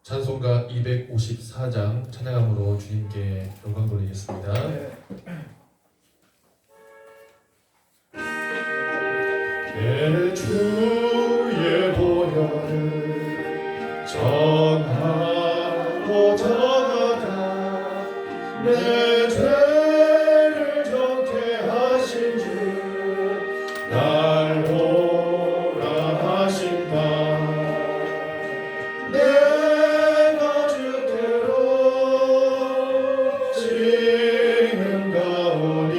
찬송가 254장 찬양함으로 주님께 영광 돌리겠습니다. 내 주의 보혈을 정하고 정하다 내 죄를 정케 하신 주 날 보라 하신다. 내가 주께로 지금 가오니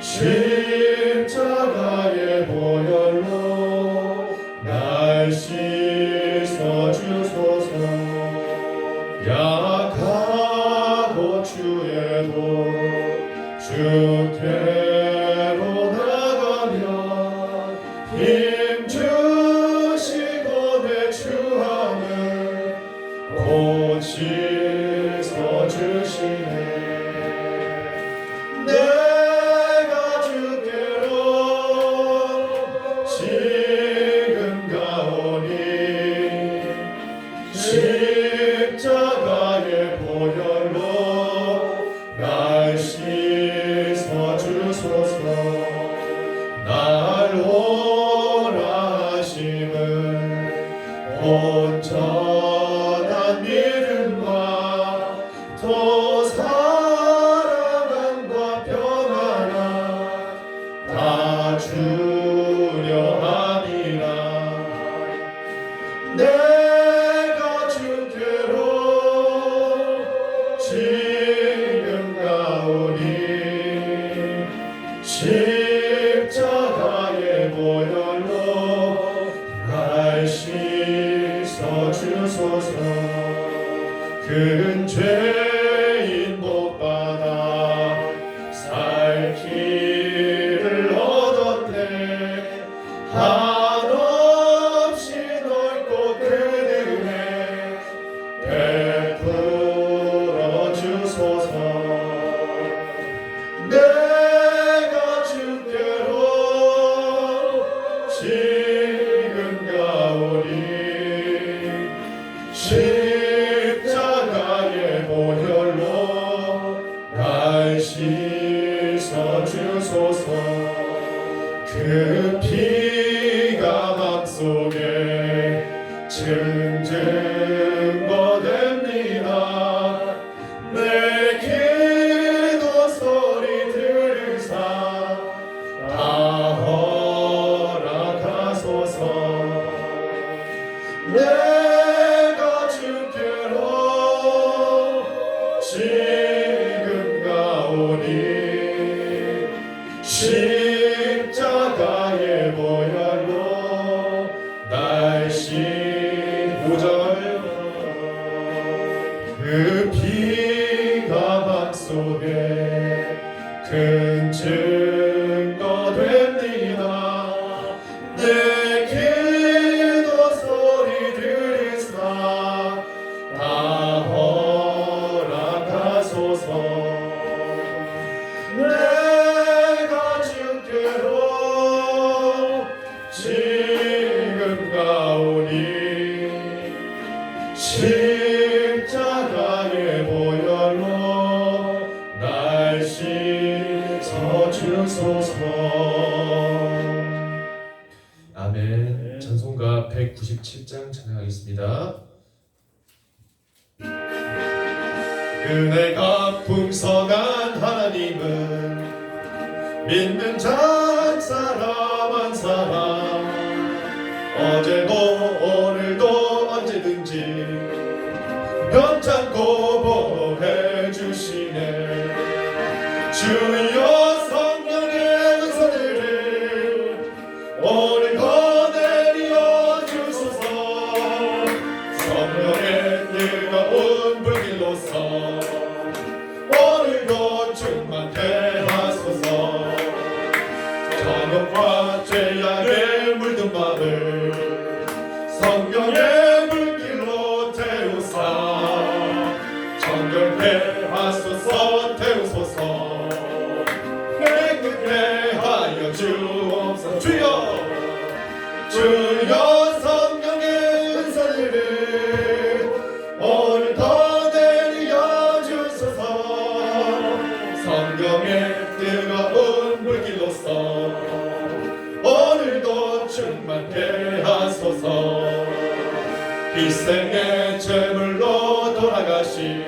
십자가의 보혈로 날 씻어 주소서. 약하고 주의도 주께로 나가면 힘 주시고 내 추함을 곧 씻어 주시네. 내가 주께로 지금 가오니 십자가의 보혈로 날 씻어 주소서. 날 오라 하심을 온전한 믿음과 또 사랑과 평안함 다 주려 함이라. 내가 주께로 지금 가오니 십자가의 보혈로 날 씻어 주소서. 큰 죄인 못 받아 살 길을 얻었네. 한없이 넓고 큰 은혜 베풀어 주소서. 내가 주께로 지금 가오니 십자가의 보혈로 날 씻어 주소서. 그 피가 맘속에 증거 됩니다. 내 기도 소리 들으사 다 허락하소서. 내가 주께로 지금 가오니 십자가의 보혈로 날 씻어. 그 피가 맘속에 큰 증거 됩니다. 내 기도 소리 들으사 다 허락하소서. 내가 주께로 지금 가오니 십자가의 보혈로 날 씻어 주소서. 아멘. 찬송가 197장 찬양하겠습니다. 은혜가 풍성한 하나님은 믿는 자 한 사람 한 사람 어제도 오늘도 언제든지 변찮고 보호해 주시네. 주여 성령의 은사들을 오늘도 내려 주소서. 성령의 뜨거운 불길로서 오늘도 충만케 하소서. 정욕과 죄악에 물든 마음을 성령의 물길로 태우사 정결케 하소서. 태우소서. 깨끗게 하여 주옵소서. 주여 주여 성령의 은사들을 성령의 뜨거운 물길로서 오늘도 충만케 하소서. 희생의 제물로 돌아가신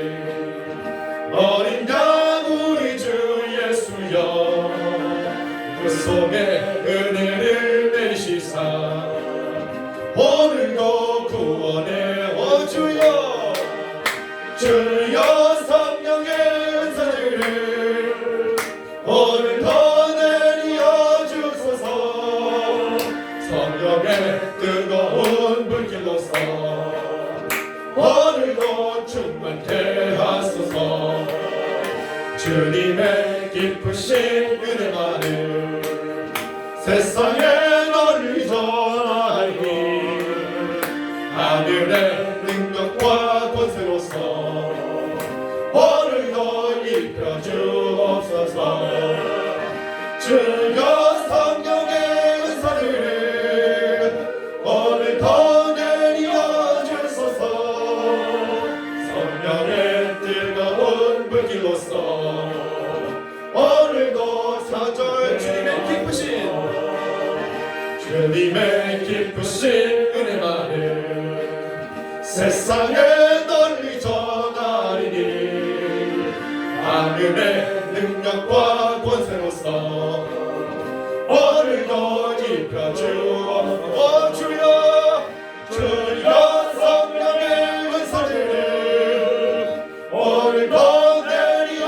어린 양 우리 주 예수여, 그 속에 은혜를 내리시사 오늘도 구원의 주여, 주여 성령의 은사들을 오늘도 내려 주소서. 성령의 뜨거운 불길로서 오늘도 충만케 하소서. 주님의 깊으신 은혜만을 세상에 널리 전하니 하늘의 능력과 권세로서 오늘도 입혀주옵소서. 주여 성령의 은사들을 오늘도 내려 주소서. 성령의 뜨거운 불길로서 오늘도 사절 주님의 기쁘신 은혜만을 세상에 널리 전하리니 하늘의 능력과 권세로서 오늘도 입혀주옵소서. 주여, 주여 성령의 은사들을 오늘도 내려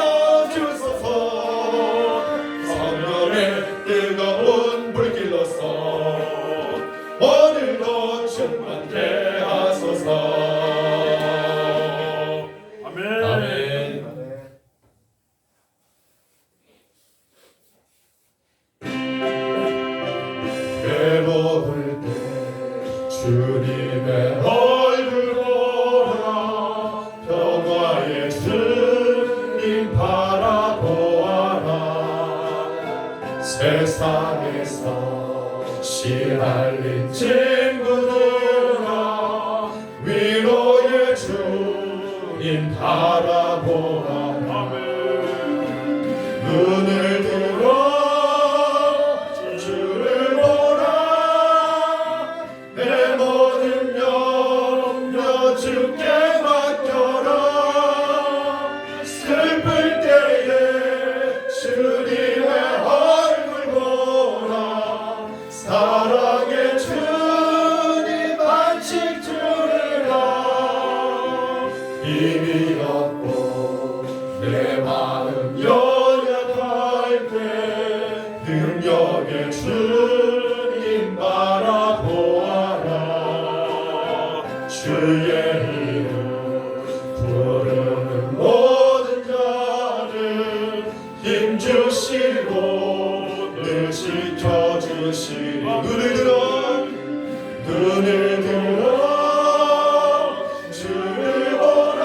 주소서. 성령의 뜨거운 불길로서 오늘도 충만케 하소서. 아멘. 아멘. 괴로울 때 주님의 얼굴 보라, 평화의 주님 바라보아라. 세상에서 시달린 친구들아, 위로의 주님 바라보아라. 눈을 들어 주를 보라, 내 모든 염려 주께 맡겨라. 슬플 때에 주님의 얼굴 보라, 사랑의 주님 안식 주리라. 힘이 없고 내 마음 연약할 때 능력의 주님 바라보아라. 주의 이름 부르는 모든 자를 힘주시고 늘 지켜주시리. 눈을 들어 주를 보라,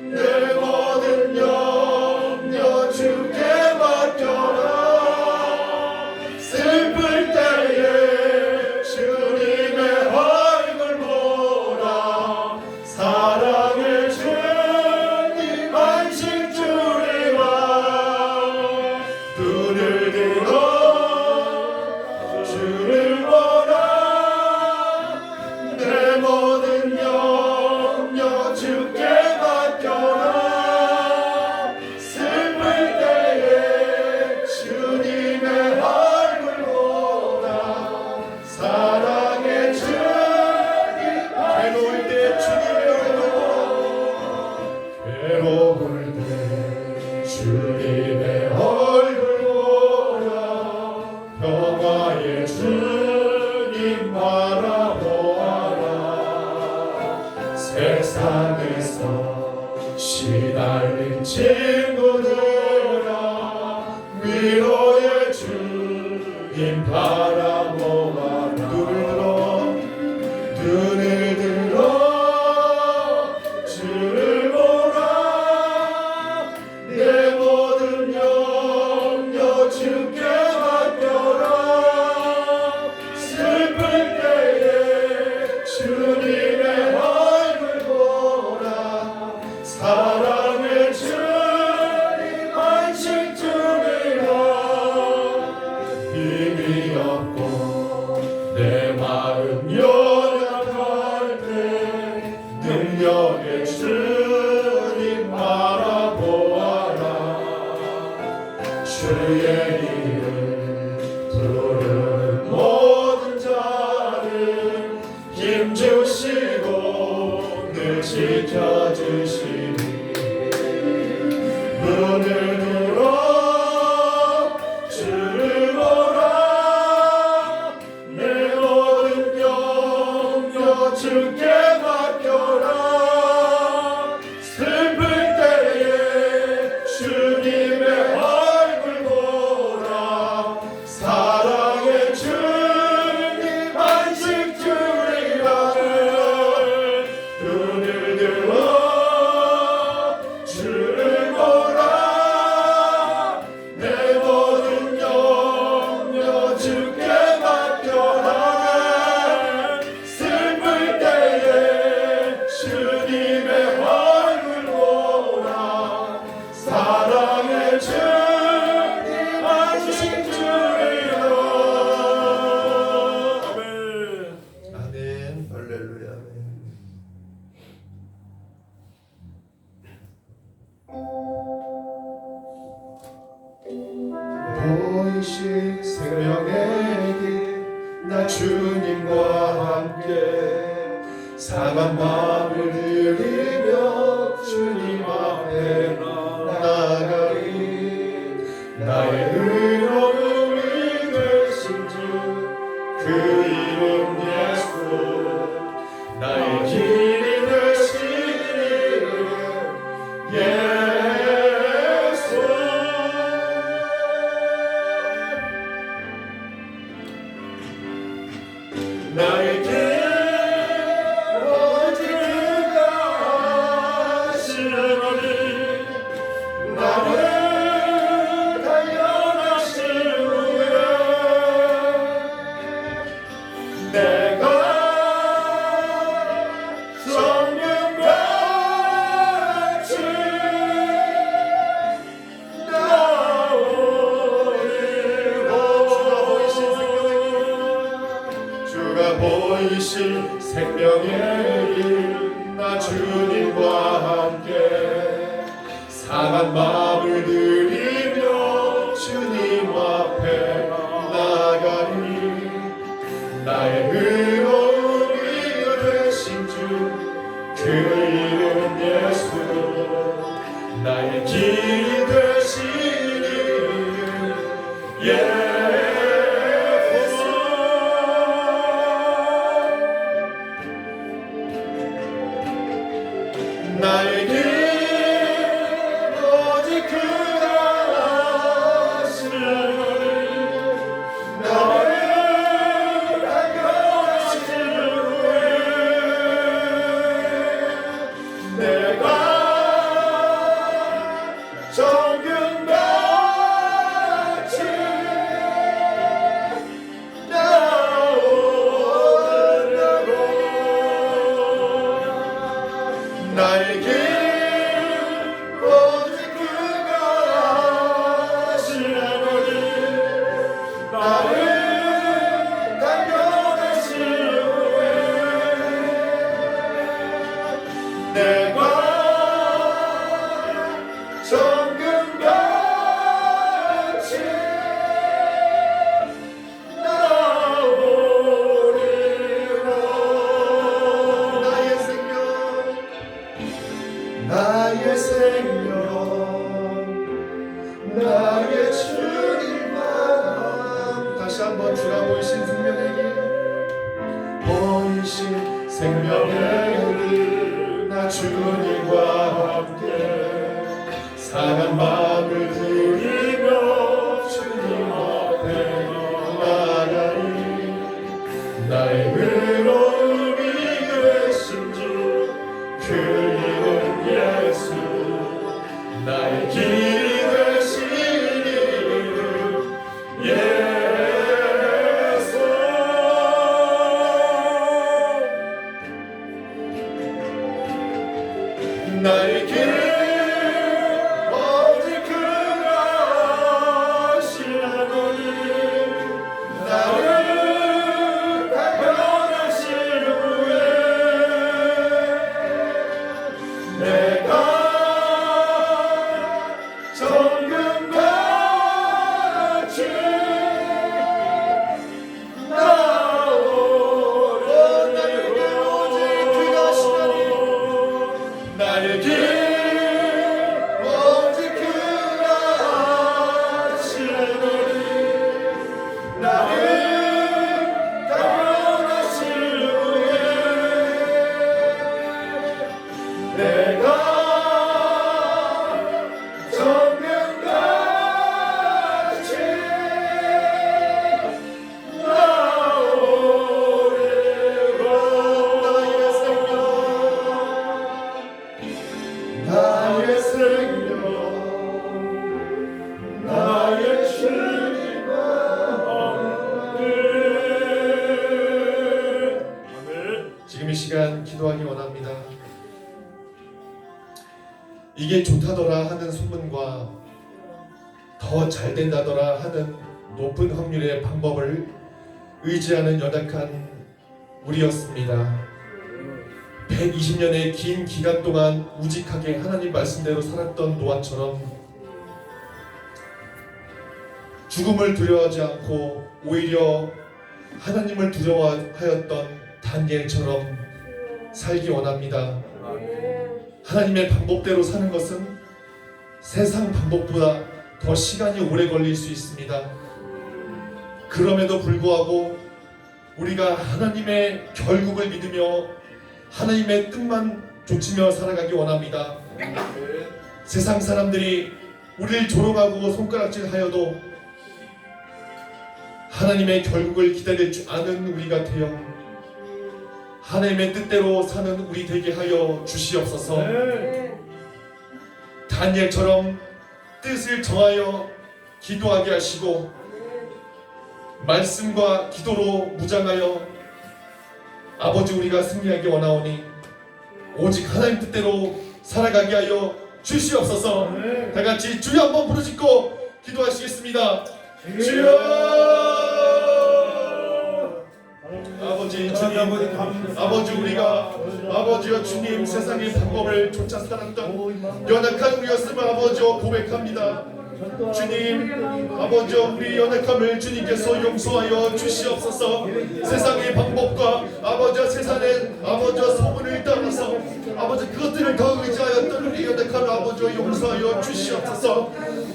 내 모든 염려 주께 맡겨라. 슬플 때에 주님의 얼굴 보라, 사랑의 주님 안식 주리라. 눈을 들어 주를 보라, 내 모든 염려 주께 맡겨라. 슬플 때에 주님의 얼굴 보라, 사랑의 주님. 괴로울 때 주님의 얼굴 보라, 평화의 주님 바라보아라. 세상에서 시달린 친구들아, 위로의 주님 바라보아라. 눈을 들어 주를 보라, 내 모든 염려 주께 맡겨라. 슬플 때에 주님의 얼굴 보라, 사랑의 주님 눈을 들어 주를 보라 내 모든 염려 주께 맡겨라 슬플 때에 주님의 얼굴 보라 사랑의 주님 안식 주리라 눈을 들어 주를 보라 내 모든 염려 주께 맡겨라 슬플 때에 주님의 얼굴 보라 사랑의 주님 안식 주리라 아멘 아멘 할렐루야 보이신 생명의 길 나 주님과 함께 상한 마음을 들이며 주님 앞에 나가리 나의 의로움이 되신 주 그 이름 예수 나의 길이 되신 이름 예수 나의 길 오직 그가 하시노니 나를 단련하신 후에 내가 성령같이 나오리로 주가 보이신 생명의 길 나 주님과 함께 상한 마음을 들이며 주님 앞에 나가리 나의 의로움이 되신 주 그 이름 예수 나의 길이 되신 이름 나의 길 오직 그가 하시노니 나를 단련하신 후에 내가 정금같이 나오려고 나의 길 오직 그가 하시노니 나를 단련하신 후에 내가 정금같이 나오리로 나의 생명 나의 생명 나의 주님만 다시 한번 주가 보이신 생명의 길 보이신 생명의 길 나 주님과 함께 상한 마음을 들이며 주님 앞에 나가리 나의 의로움이 되신 주 그 이름 예수 나의 길이 되신 이름 예수 나의 길 오직 그가 하시노니 나를 단련하신 후에 내가 이게 좋다더라 하는 소문과 더 잘 된다더라 하는 높은 확률의 방법을 의지하는 연약한 우리였습니다. 120년의 긴 기간 동안 우직하게 하나님 말씀대로 살았던 노아처럼 죽음을 두려워하지 않고 오히려 하나님을 두려워하였던 다니엘처럼 살기 원합니다. 하나님의 방법대로 사는 것은 세상 방법보다 더 시간이 오래 걸릴 수 있습니다. 그럼에도 불구하고 우리가 하나님의 결국을 믿으며 하나님의 뜻만 좇으며 살아가기 원합니다. 세상 사람들이 우리를 조롱하고 손가락질하여도 하나님의 결국을 기다릴 줄 아는 우리가 되어 하나님의 뜻대로 사는 우리 되게 하여 주시옵소서. 다니엘처럼 뜻을 정하여 기도하게 하시고 말씀과 기도로 무장하여 아버지 우리가 승리하기 원하오니 오직 하나님 뜻대로 살아가게 하여 주시옵소서. 다같이 주여 한번 부르짖고 기도하시겠습니다. 주여! 아버지 주님, 아버지 우리가 아버지와 주님 세상의 방법을 쫓아 살았던 연약한 우리였음을 아버지와 고백합니다. 주님, 아버지와 우리 연약함을 주님께서 용서하여 주시옵소서. 세상의 방법과 아버지와 세상의 아버지와 소문을 따라서 아버지 그것들을 더 의지하였던 우리 연약함을 아버지와 용서하여 주시옵소서.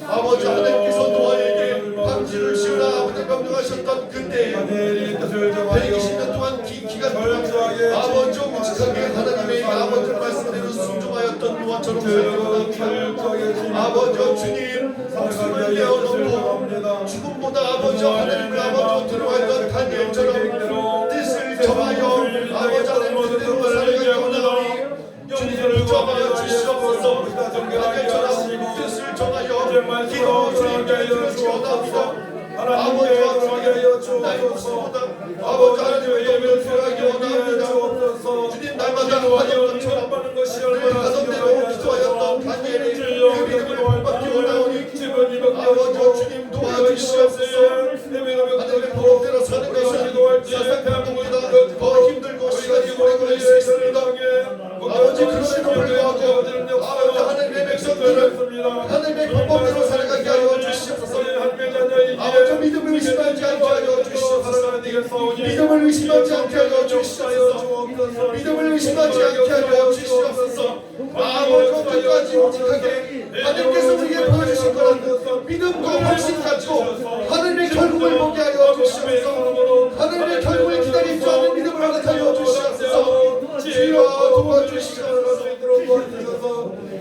아버지 하나님께서 노아에게 방주를 씌우라 아버지 명령하셨던 그때 120년 동안 긴 기간 동안 아버지와 무직하게 하나님의 아버지 말씀대로 순종하였던 노아처럼 살아갑니다. 아버지와 주님 목숨을 내어놓고 죽음보다 아버지와 하나님을 아버지와 두려워했던 다니엘처럼 뜻을 정하여 아버지 하나님 뜻대로 살아가기 원하오니 주님을 붙잡아 주시옵소서. 다니엘처럼 뜻을 정하여 기도 주님께 드리지 원합니다. 아버지와 주님 나의 목숨보다 아버지 하나님의 영을 드러나기 원합니다. 주님 날마다 하던 것처럼 늘 하던 대로 기도하였던 다니엘의 그 믿음을 받기 원하오니 아버지와 주님 도와주시옵소서. 하나님의 방법대로 사는 것은 세상 방법보다 더 힘들고 시간이 오래 걸릴 수 있습니다. 아버지 그럼에도 불구하고 아버지 하나님의 백성들은 하나님의 방법대로 살아가게 하여 주시옵소서. 아버지 믿음을 의심하지 않게 하여 주시옵소서. 믿음을 의심하지 않게 하여 주시옵소서. 믿음을 의심하지 않게 하여 주시옵소서. 아버지 끝까지 오직하게 하나님께서 우리에게 보여주신 거는 믿음과 확신 가지고 하나님의 결국을 보게 하여 주시옵소서. 하나님의 결국을 기다릴 줄 아는 믿음을 허락하여 주시옵소서. 주여 도와주시옵소서.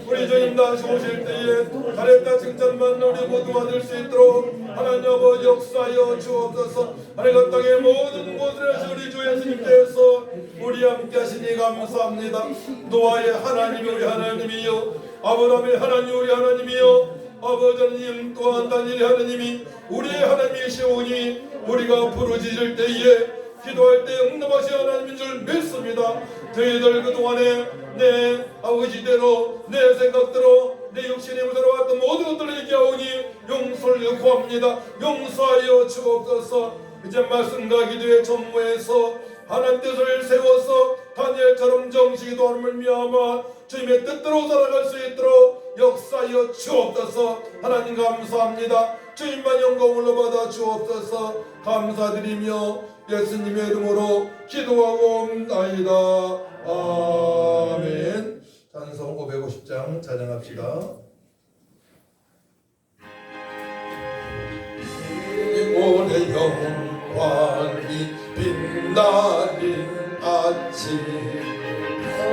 우리 주님 다시 오실 때에 잘했다 칭찬만 우리 모두 받을 수 있도록 하나님 아버지 역사하여 주옵소서. 하나님 땅의 모든 곳에서 우리 주 예수님께서 우리 함께 하시니 감사합니다. 노아의 하나님 우리 하나님이요 아브라함의 하나님 우리 하나님이요 아버지 하나님 또한 다니엘의 하나님이 우리의 하나님이시오니 우리가 부르짖을 때에 기도할 때 응답하신 하나님인 줄 믿습니다. 저희들 그동안에 내 아버지대로 내 생각대로 내 육신의 무대로 왔던 모든 것들을 얘기하오니 용서를 구합니다. 용서하여 주옵소서. 이제 말씀과 기도의 전무에서 하나님 뜻을 세워서 다니엘처럼 정식이 도함을 미하마 주님의 뜻대로 살아갈 수 있도록 역사하여 주옵소서. 하나님 감사합니다. 주님만 영광을 받아 주옵소서. 감사드리며 예수님의 이름으로 기도하옵나이다. 아멘. 찬송 550장 찬양합시다. 오늘 영광이 빛나는 아침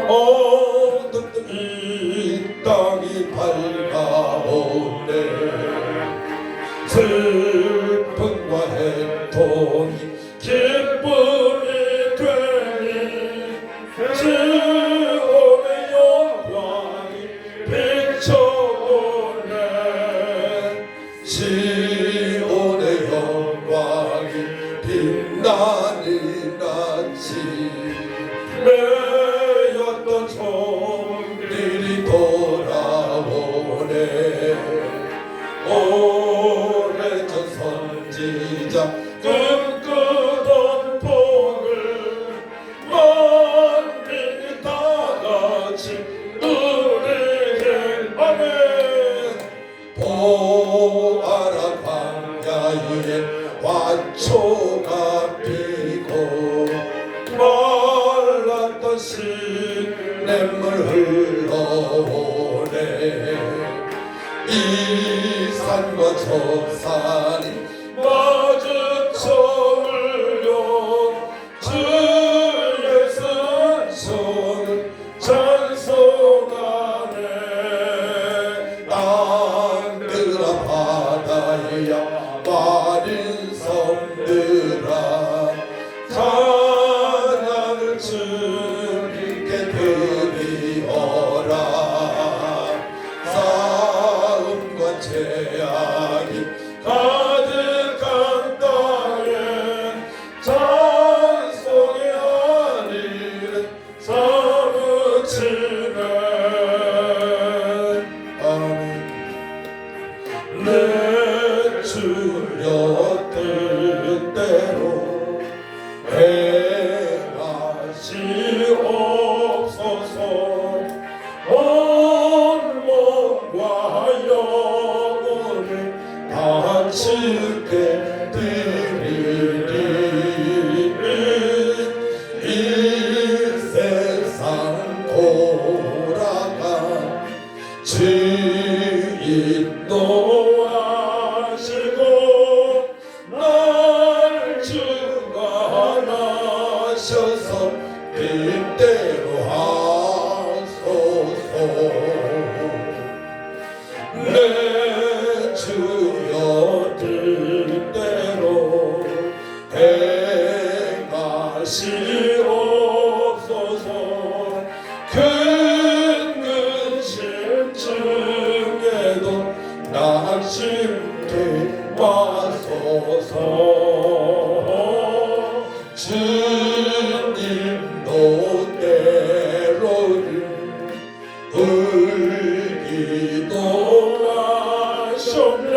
어두운 이 땅이 밝아오네 슬픔과 해통이 기쁨이 되니 지옥의 영광이 비춰오네 시온의 영광이 빛나는 아침 매였던 종들이 돌아오네 오래전 선지자 꿈꾸던 복을 만민이 다같이 누리길. 아멘. 보아라 광야 위에 화초가 피고 말랐던 시냇물 흘러오네. 이 산과 저 산이 마주쳐물려 주의 선손을 찬송하네. 땅들아 바다야 마린 섬들아 찬양을 주님께 드리어라. 싸움과 재앙이 가득한 땅에 찬송의 하늘은 사무치네. 아멘. 내 주여 뜻대로 행하시옵소서. 온 몸과 영혼을 다 주께 드리리. 이 세상 돌아가 주인 노하시고 날 주관하셔서 뜻대로 하소서. 내 주여 뜻대로 행하시옵소서. 큰 근심 중에도 낙심케 마소서. 주님도 때로는 울기도 하셨네.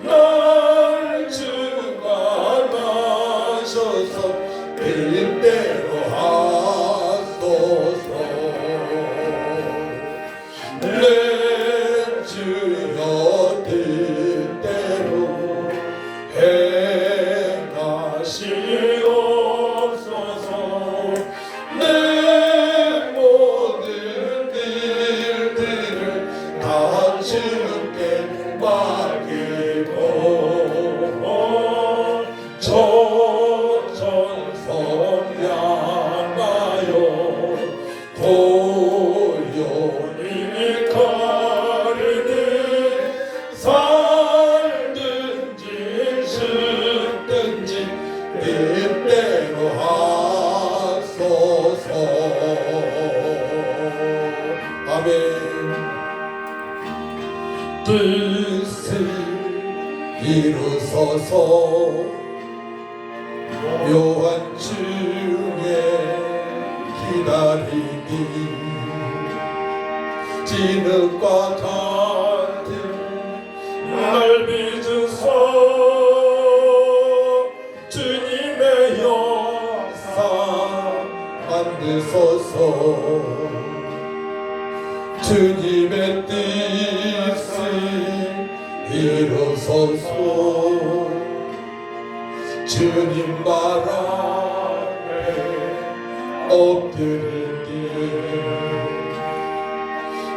날 주관하셔서 뜻대로 하소서. 내 주여 뜻대로 행하시옵소서. 내 모든 일들을 다 주께 맡기고 조전성 향하여 고요히 가르는 살든지 죽든지 뜻대로 하소서. 아멘. 뜻을 이루소서. 묘한 중에 기다리니 진흙과 같은 날 빚으소. 주님의 역사 만드소서. 주님의 뜻을 이루소서. 주님 말 앞에 엎드릴게.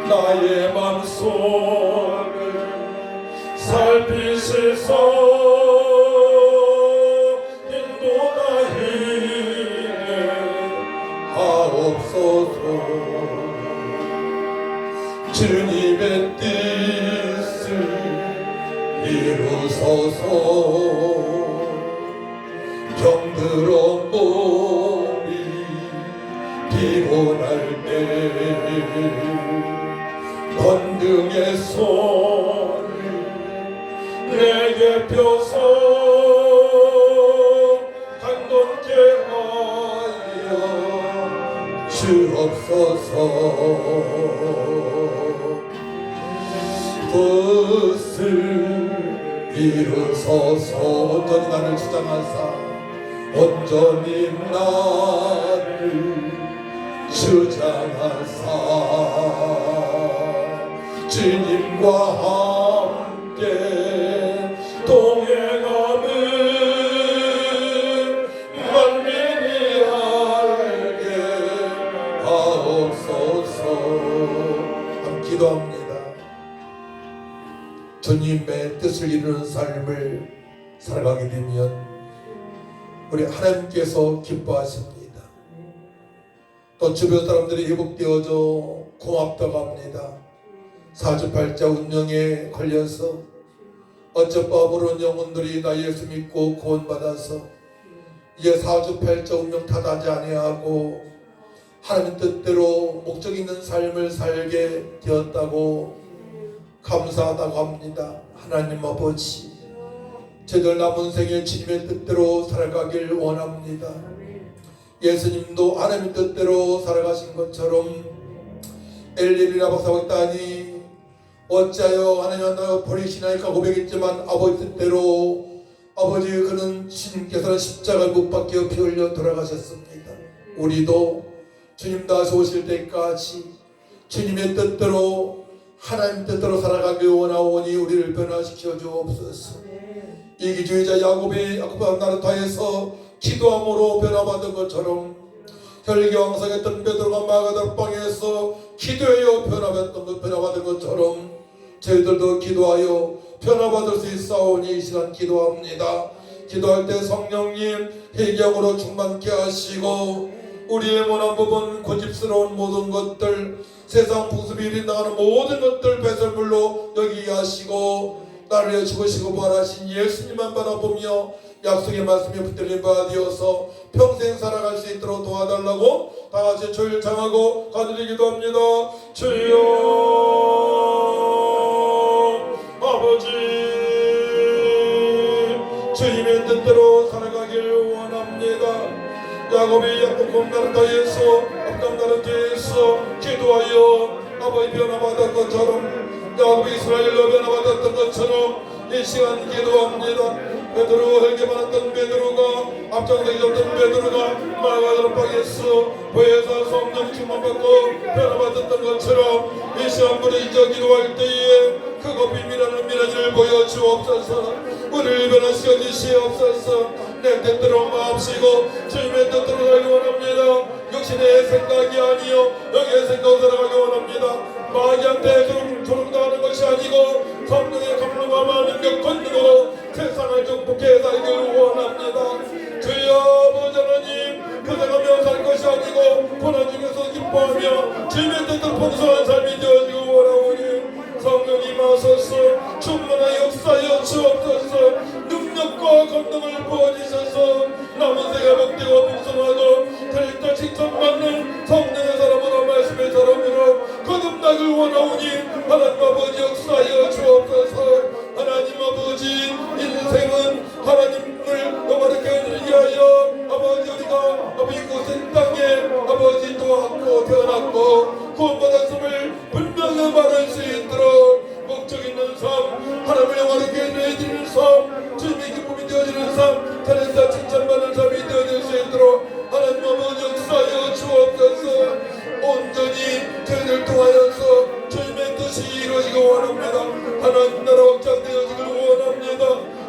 나의 맘속을 살피시소. 인도하시네 하옵소서. 주님의 뜻을 이루소서. 병들어 몸이 피곤할 때 권능의 손을 내게 펴서 강건케 하여 주옵소서. 뜻을 이루소서. 온전히 나를 주장하사 온전히 나를 주장하사 주님과 함께 동행함을 만민이 알게 하옵소서. 함께 기도합니다. 주님의 뜻을 이루는 삶을 살아가게 되면 우리 하나님께서 기뻐하십니다. 또 주변 사람들이 회복되어져 고맙다고 합니다. 사주팔자 운명에 걸려서 어쩌바 모르는 영혼들이 나 예수 믿고 구원받아서 이제 사주팔자 운명 탓하지 아니하고 하나님 뜻대로 목적 있는 삶을 살게 되었다고 감사하다고 합니다. 하나님 아버지, 저들 남은 생에 주님의 뜻대로 살아가길 원합니다. 예수님도 하나님의 뜻대로 살아가신 것처럼 엘리리라 박사가 있다니 어찌하여 하나님 나를 버리시나이까 고백했지만 아버지 뜻대로 아버지 그는 주님께서는 십자가를 못 박혀 피 흘려 돌아가셨습니다. 우리도 주님 다시 오실 때까지 주님의 뜻대로 하나님 뜻대로 살아가길 원하오니 우리를 변화시켜 주옵소서. 이기주의자 야곱이 야곱과 나루타에서 기도함으로 변화받은 것처럼 혈기왕성했던 베드로가 마가다락방에서 기도하여 변화받은 것처럼 저희들도 기도하여 변화받을 수 있사오니 이 시간 기도합니다. 기도할 때 성령님 회개함으로 충만케 하시고 우리의 원한 부분 고집스러운 모든 것들 세상 풍습이 나가는 모든 것들 배설물로 여기게 하시고 나를 죽으시고 부활하신 예수님만 바라보며 약속의 말씀에 붙들린 바 되어서 평생 살아갈 수 있도록 도와달라고 다같이 주일 장하고 간절히 기도합니다. 주여 아버지, 주님의 뜻대로 살아가길 원합니다. 야곱이 약속한 나루타에서 악당 나루타에서 기도하여 아버지 변화받은 것처럼 야곱이 이스라엘로 변화받았던 것처럼 이 시간 기도합니다. 베드로 헬게 많았던 베드로가 앞장서기 없던 베드로가 마가다락방에서 보혜사 성령 충만받고 변화받았던 것처럼 이 시간 부르짖어 기도할 때에 크고 비밀하는 미라지를 보여주옵소서. 우리를 변화시켜 주시옵소서. 내 뜻대로 마음쓰고 주님의 뜻대로 살기 원합니다. 역시 내 생각이 아니요 여기의 생각으로 살아가기 원합니다. 마귀한테 조롱당하는 것이 아니고 성령의 감동과 능력 권능으로 세상을 정복해 살기를 원합니다. 주여 아버지 하나님, 고생하며 살 것이 아니고 고난 중에서 기뻐하며 주님의 뜻대로 풍성한 삶이 되어지길 원하오니 성령님 하소서. 충만한 역사여 주옵소서. 능력과 권능을 부어주셔서 남은 생에 복되고 풍성하고 절대 칭찬받는 성령의 사람으로 말씀의 사람으로 거듭나길 원하오니 하나님 아버지 역사여 주옵소서. 하나님 아버지, 인생은 하나님을 영화롭게 위하여 아버지 우리가 아버지 이곳의 땅에 아버지 또하고 태어났고 구원받았음을 분명히 말할 수 있도록 목적 있는 삶, 하나님을 영화롭게 해드리는 삶, 주님의 기쁨이 되어지는 삶, 자네사 칭찬받는 삶이 되어질 수 있도록 하나님 아버지 역사여 주옵소서. 온전히 저희를 통하여서 주님의 뜻이 이루어지기 원합니다. 하나님 나라 확장되어지길 원합니다.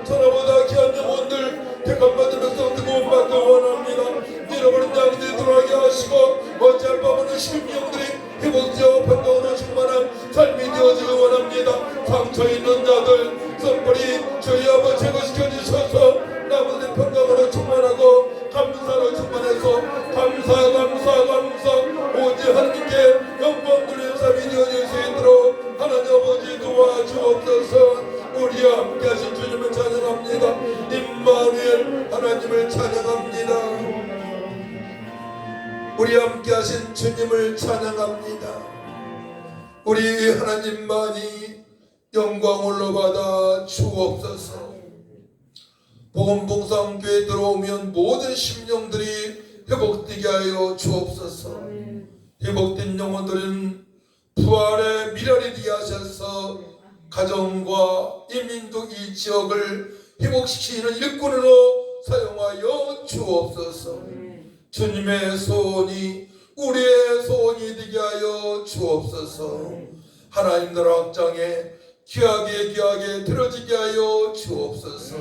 천하보다 귀한 영혼들 택함받은 백성들 구원받기 원합니다. 잃어버린 양들이 돌아가게 하시고 어찌할 바 없는 심령들이 회복되어 평강으로 충만한 삶이 되어지길 원합니다. 상처 있는 자들 성불이 저희 아버지 제거시켜 주셔서 남은 평강으로 충만하고 감사로 충만해서 감사 오직 하나님께 영광 돌리는 삶이 되어질 수 있도록 하나님 아버지 도와주옵소서. 우리와 함께 하신 주님을 찬양합니다. 임마누엘 하나님을 찬양합니다. 우리와 함께 하신 주님을 찬양합니다. 우리 하나님만이 영광을 받아 주옵소서. 복음봉사교회 들어오면 모든 심령들이 회복되게 하여 주옵소서. 회복된 영혼들은 부활의 미랄이 되게 하셔서 가정과 이 민족 이 지역을 회복시키는 일꾼으로 사용하여 주옵소서. 주님의 소원이 우리의 소원이 되게 하여 주옵소서. 하나님 나라 확장에 귀하게 들어지게 하여 주옵소서.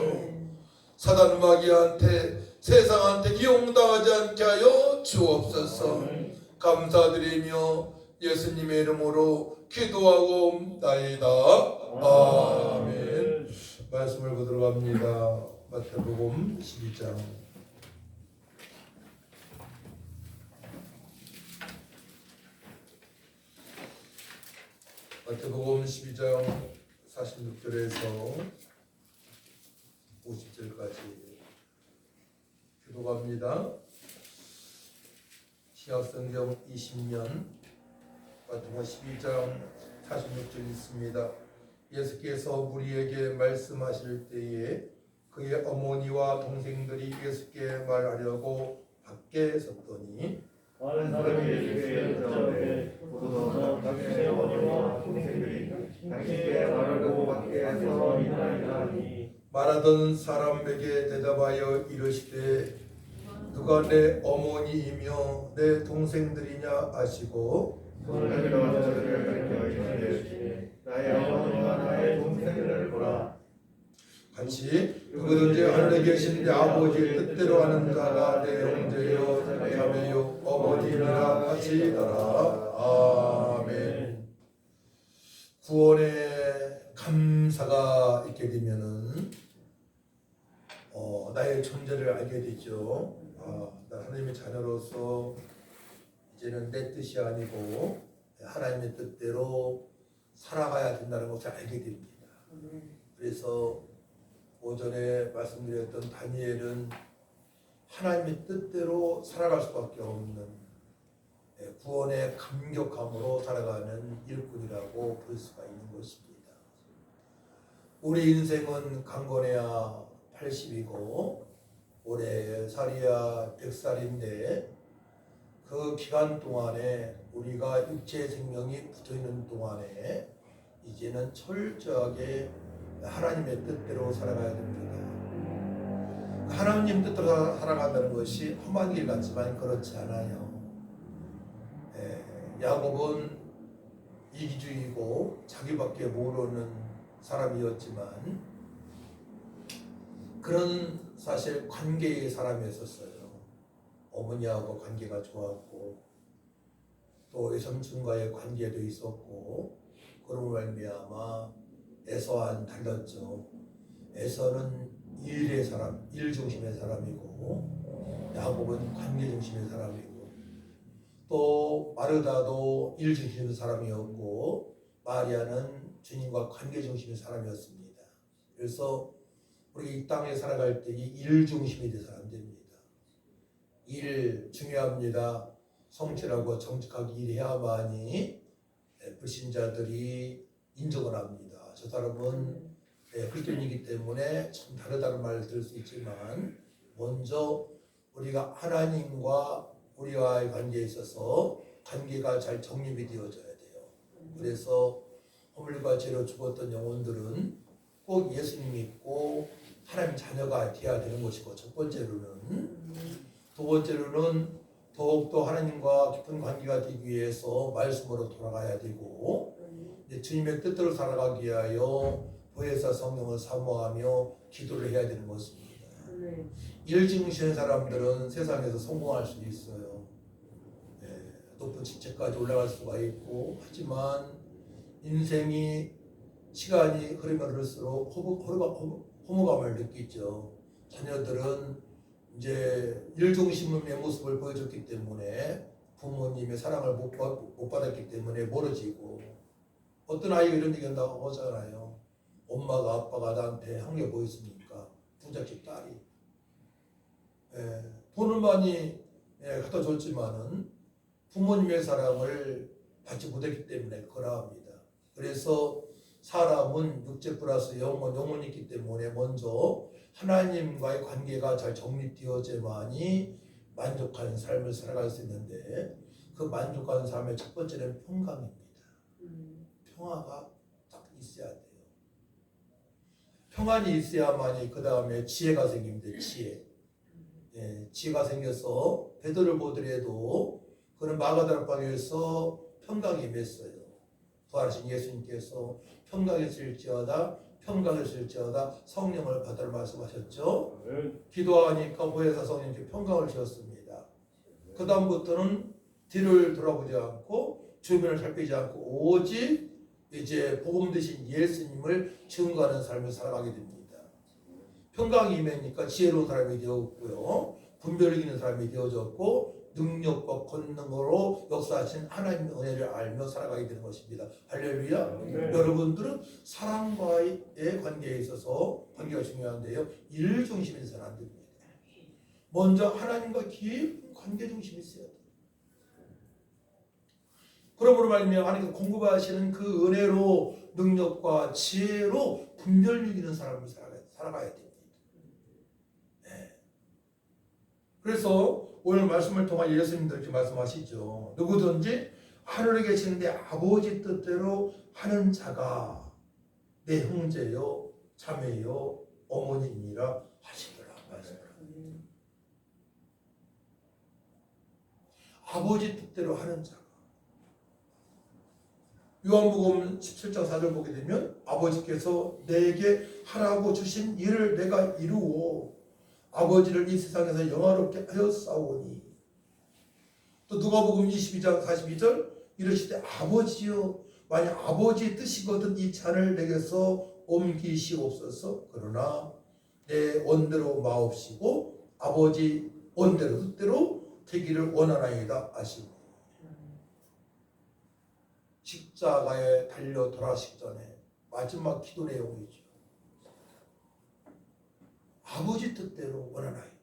사단 마귀한테 세상한테 이용당하지 않게 하여 주옵소서. 감사드리며 예수님의 이름으로 기도하옵나이다. 아멘. 말씀을 보도록 합니다. 마태복음 12장. 마태복음 12장 46절에서 50절까지 기도합니다. 신약성경 20년 마태복음 12장 46절 있습니다. 예수께서 무리에게 말씀하실 때에 그의 어머니와 동생들이 예수께 말하려고 밖에 섰더니 많은 사람이 예수께 여쭤오되 보소서 당신의 어머니와 동생들이 당신께 말하려고 밖에 서 있나이다 하니 말하던 사람에게 대답하여 이르시되 누가 내 어머니이며 내 동생들이냐 아시고 손을 들어 저를 가리켜 이르시되 나의 어머니와 나의 동생들을 보라. 같이 누구든지 하늘에 계신 내 아버지의 뜻대로 하는 자가 내 형제요 자매요 어머니라 하시더라. 아멘. 구원의 감사가 있게 되면은 나의 존재를 알게 되죠. 나 하나님의 자녀로서 이제는 내 뜻이 아니고 하나님의 뜻대로 살아가야 된다는 것을 알게 됩니다. 그래서 오전에 말씀드렸던 다니엘은 하나님의 뜻대로 살아갈 수밖에 없는 구원의 감격함으로 살아가는 일꾼이라고 볼 수가 있는 것입니다. 우리 인생은 강건해야 80이고 올해 살이야 100살인데 그 기간 동안에 우리가 육체 생명이 붙어있는 동안에 이제는 철저하게 하나님의 뜻대로 살아가야 됩니다. 하나님 뜻대로 살아간다는 것이 험한 길 같지만 그렇지 않아요. 야곱은 이기주의고 자기밖에 모르는 사람이었지만 그런 사실 관계의 사람이었어요. 어머니하고 관계가 좋았고 또 외삼촌과의 관계도 있었고 그런 말미암아 에서와는 달랐죠. 에서는 일의 사람, 일 중심의 사람이고 야곱은 관계 중심의 사람이고 또 마르다도 일 중심의 사람이었고 마리아는 주님과 관계 중심의 사람이었습니다. 그래서 우리 이 땅에 살아갈 때 이 일 중심이 돼서 안 됩니다. 일 중요합니다. 성실하고 정직하게 일해야만이 불신자들이 인정을 합니다. 저 사람은 그리스도인이기 때문에 참 다르다는 말을 들을 수 있지만 먼저 우리가 하나님과 우리와의 관계에 있어서 관계가 잘 정립이 되어져야 돼요. 그래서 허물과 죄로 죽었던 영혼들은 꼭 예수님 믿고 하나님 자녀가 되어야 되는 것이고 첫 번째로는 두 번째로는 더욱더 하나님과 깊은 관계가 되기 위해서 말씀으로 돌아가야 되고 주님의 뜻대로 살아가기 위하여 보혜사 성령을 사모하며 기도를 해야 되는 것입니다. 일 중심의 사람들은 세상에서 성공할 수 있어요. 높은 직책까지 올라갈 수가 있고 하지만 인생이 시간이 흐르면 흐를수록 허무감을 느끼죠. 자녀들은 이제 일 중심의 모습을 보여줬기 때문에 부모님의 사랑을 못 받았기 때문에 멀어지고 어떤 아이가 이런 얘기 한다고 하잖아요. 엄마가 아빠가 나한테 한 게 뭐 있습니까? 부잣집 딸이 돈을 많이 갖다 줬지만은 부모님의 사랑을 받지 못했기 때문에 그러라 합니다. 그래서 사람은 육체 플러스 영혼이 있기 때문에 먼저 하나님과의 관계가 잘 정립되어져야만이 만족한 삶을 살아갈 수 있는데 그 만족한 삶의 첫 번째는 평강입니다. 평화가 딱 있어야 돼요. 평안이 있어야만이 그 다음에 지혜가 생깁니다. 지혜. 예, 지혜가 생겨서 베드로를 보더라도 그는 마가다락방에서 평강이 임했어요. 부활하신 예수님께서 평강했을지어다 성령을 받으라 말씀하셨죠. 기도하니까 보혜사 성령께 평강을 주었습니다. 그 다음부터는 뒤를 돌아보지 않고 주변을 살피지 않고 오직 이제 복음 되신 예수님을 증거하는 삶을 살아가게 됩니다. 평강이 임하니까 지혜로운 사람이 되었고요. 분별을 이기는 사람이 되어졌고 능력과 권능으로 역사하신 하나님의 은혜를 알며 살아가게 되는 것입니다. 할렐루야. 네. 여러분들은 사랑과의 관계에 있어서 관계가 중요한데요. 일 중심이 있어서는 안 됩니다. 먼저 하나님과 깊은 관계 중심이 있어야 돼요. 그러므로 말미암아 하나님께 공급하시는 그 은혜로 능력과 지혜로 분별 이기는 사람이 살아가야 됩니다. 네. 그래서 오늘 말씀을 통해 예수님들께 말씀하시죠. 누구든지 하늘에 계시는데 아버지 뜻대로 하는 자가 내 형제요 자매요 어머니니라 하시더라 말씀을. 아버지 뜻대로 하는 자가. 요한복음 17장 4절 보게 되면 아버지께서 내게 하라고 주신 일을 내가 이루어 아버지를 이 세상에서 영화롭게 하였사오니. 또 누가복음 22장 42절 이르시되 아버지여 만약 아버지의 뜻이거든 이 잔을 내게서 옮기시옵소서. 그러나 내 원대로 마옵시고 아버지 원대로 뜻대로 되기를 원하나이다 하시니. 십자가에 달려 돌아가시기 전에 마지막 기도 내용이죠. 아버지 뜻대로 원하나이다.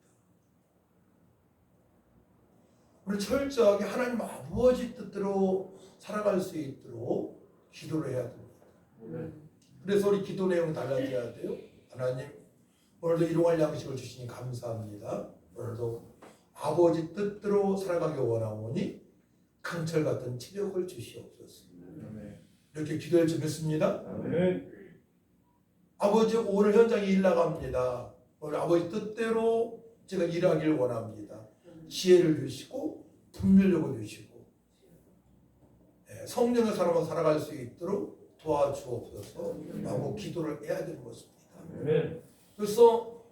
우리 철저하게 하나님 아버지 뜻대로 살아갈 수 있도록 기도를 해야 됩니다. 그래서 우리 기도 내용이 달라져야 돼요. 하나님 오늘도 일용할 양식을 주시니 감사합니다. 오늘도 아버지 뜻대로 살아가기 원하오니 강철 같은 체력을 주시옵소서. 이렇게 기도를 좀 했습니다. 아버지 오늘 현장에 일 나갑니다. 오늘 아버지 뜻대로 제가 일하기를 원합니다. 지혜를 주시고 분별력을 주시고 성령의 사람으로 살아갈 수 있도록 도와주옵소서 하고 기도를 해야 되는 것입니다. 그래서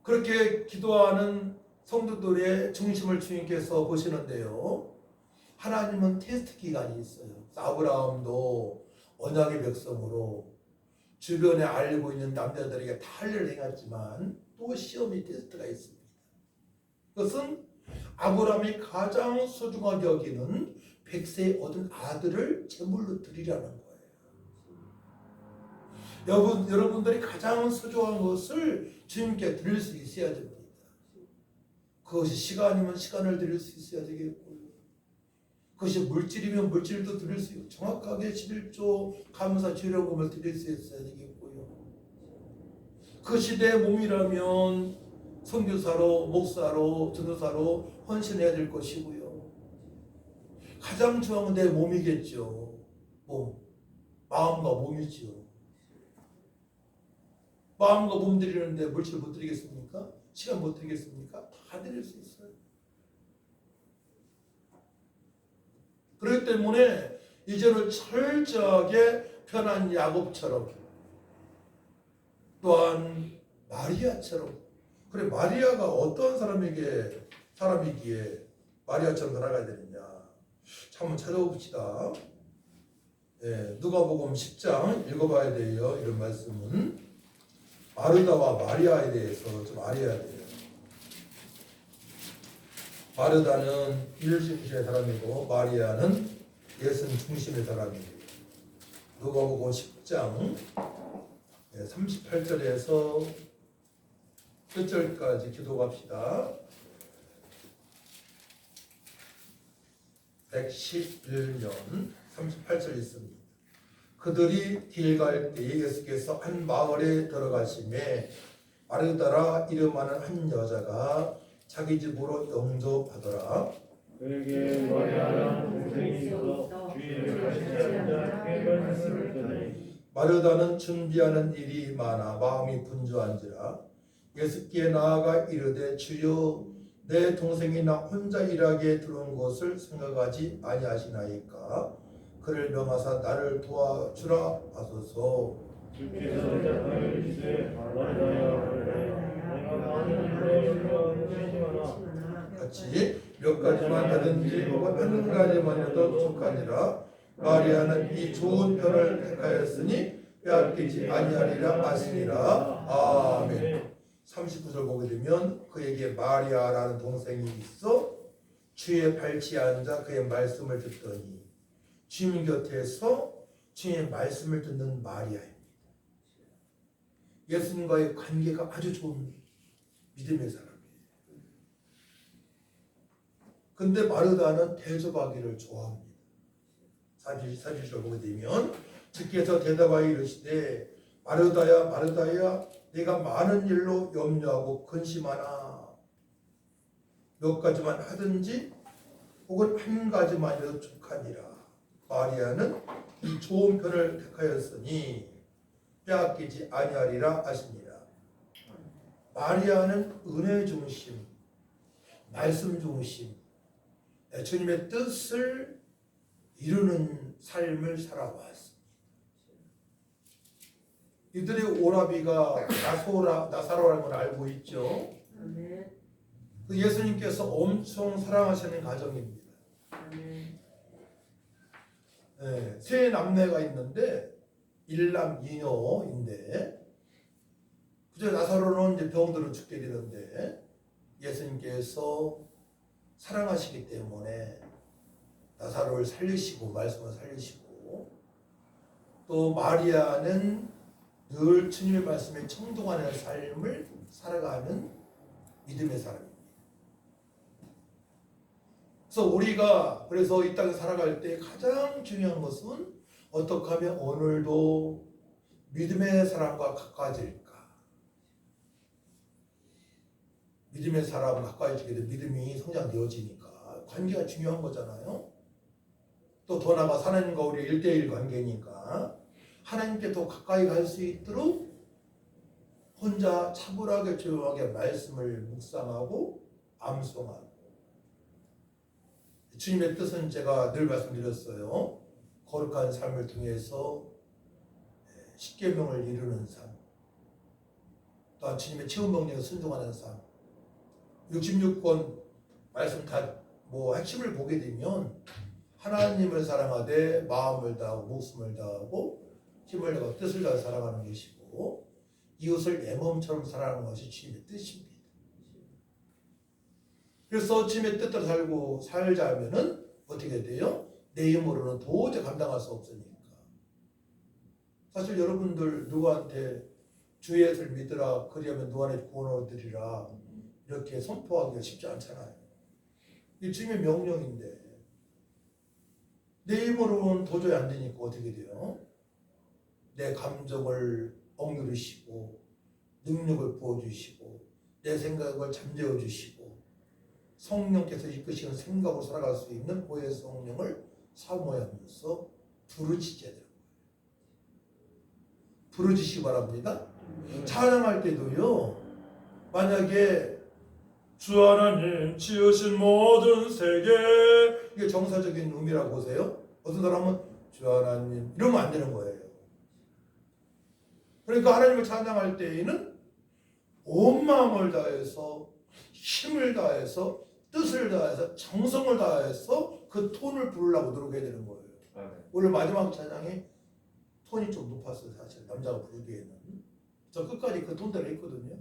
그렇게 기도하는 성도들의 중심을 주님께서 보시는데요. 하나님은 테스트 기간이 있어요. 아브라함도 언약의 백성으로 주변에 알고 있는 남자들에게 다 할례를 행했지만 또 시험이 테스트가 있습니다. 그것은 아브라함이 가장 소중하게 여기는 100세에 얻은 아들을 제물로 드리라는 거예요. 여러분들이 가장 소중한 것을 주님께 드릴 수 있어야 됩니다. 그것이 시간이면 시간을 드릴 수 있어야 되겠고요. 그것이 물질이면 물질도 드릴 수 있고 정확하게 11조 감사 주일요금을 드릴 수 있어야 되겠고요. 그것이 내 몸이라면 선교사로 목사로 전도사로 헌신해야 될 것이고요. 가장 중요한 건 내 몸이겠죠. 몸, 마음과 몸이죠. 마음과 몸 드리는데 물질 못 드리겠습니까? 시간 못 드리겠습니까? 다 드릴 수 있어요. 그렇기 때문에 이제는 철저하게 편한 야곱처럼 또한 마리아처럼. 그래, 마리아가 어떤 사람이기에 마리아처럼 살아가야 되느냐. 한번 찾아봅시다. 누가복음 10장 읽어봐야 돼요. 이런 말씀은 마르다와 마리아에 대해서 좀 알아야 돼요. 마르다는 일 중심의 사람이고 마리아는 예수님 중심의 사람이에요. 누가복음 10장 38절에서 몇 절까지 기도합시다. 111년 38절 있습니다. 그들이 길 갈 때에 예수께서 한 마을에 들어가심에 마르다라 이름하는 한 여자가 자기 집으로 영접하더라. 그에게 마리아라는 동생이 있어 주인을 같이 앉아 해변을 줬더니 마르다는 준비하는 일이 많아 마음이 분주한지라 예수께 나아가 이르되 주여 내 동생이 나 혼자 일하게 들어온 것을 생각하지 아니하시나이까 그를 명하사 나를 도와주라 하소서. 주께서 자를 이르시되 말하여 내가 많은 일을 주시마나 같이 몇 가지만 하든지 혹은 한 가지만 해도 족하니라. 마리아는 이 좋은 편을 택하였으니 빼앗기지 아니하리라 하시니라. 아멘. 39절 보게 되면 그에게 마리아라는 동생이 있어 주의 발치에 앉아 그의 말씀을 듣더니 주님 곁에서 주님의 말씀을 듣는 마리아입니다. 예수님과의 관계가 아주 좋은 믿음의 사람이에요. 근데 마르다는 대접하기를 좋아합니다. 41절 보게 되면 주께서 대답하여 이르시되 마르다야 마르다야 내가 많은 일로 염려하고 근심하나 몇 가지만 하든지 혹은 한 가지만이라도 족하니라. 마리아는 이 좋은 편을 택하였으니 빼앗기지 아니하리라 하시니라. 마리아는 은혜 중심, 말씀 중심, 주님의 뜻을 이루는 삶을 살아왔습니다. 이들의 오라비가 나사로라는 걸 알고 있죠. 그 예수님께서 엄청 사랑하시는 가정입니다. 네, 세 남매가 있는데 일남 이녀인데 그저 나사로는 이제 병들어 죽게 되는데 예수님께서 사랑하시기 때문에 나사로를 살리시고 말씀을 살리시고 또 마리아는 늘 주님의 말씀에 청동하는 삶을 살아가는 믿음의 사람입니다. 그래서 우리가 그래서 이 땅에 살아갈 때 가장 중요한 것은 어떻게 하면 오늘도 믿음의 사람과 가까워질까? 믿음의 사람과 가까워지게 되면 믿음이 성장되어지니까 관계가 중요한 거잖아요. 또 더 나아가 하나님과 우리 1대1 관계니까 하나님께 더 가까이 갈 수 있도록 혼자 차분하게 조용하게 말씀을 묵상하고 암송하고 주님의 뜻은 제가 늘 말씀드렸어요. 거룩한 삶을 통해서 십계명을 이루는 삶, 또한 주님의 체험 명령에 순종하는 삶, 66권 말씀 다 핵심을 보게 되면 하나님을 사랑하되 마음을 다하고 목숨을 다하고 힘을 다하고 뜻을 다해 살아가는 것이고 이웃을 내 몸처럼 살아가는 것이 주님의 뜻입니다. 그래서 주님의 뜻대로 살자면은 어떻게 돼요? 내 힘으로는 도저히 감당할 수 없으니까. 사실 여러분들 누구한테 주 예수를 믿으라 그리하면 누구 안에 구원을 얻으리라 이렇게 선포하기가 쉽지 않잖아요. 이 주님의 명령인데 내 힘으로는 도저히 안 되니까 어떻게 돼요? 내 감정을 억누르시고 능력을 부어주시고 내 생각을 잠재워 주시고 성령께서 이끄시는 생각으로 살아갈 수 있는 보혜의 성령을 사모하면서 부르짖어야 되는 거예요. 부르짖시기 바랍니다. 찬양할 때도요. 만약에 주 하나님 지으신 모든 세계 이게 정서적인 의미라고 보세요. 어떤 사람은 주 하나님 이러면 안 되는 거예요. 그러니까 하나님을 찬양할 때에는 온 마음을 다해서 힘을 다해서 뜻을 다해서 정성을 다해서 그 톤을 부르려고 노력해야 되는 거예요. 오늘 마지막 찬양이 톤이 좀 높았어요. 사실 남자가 부르기에는 저 끝까지 그 톤대로 했거든요.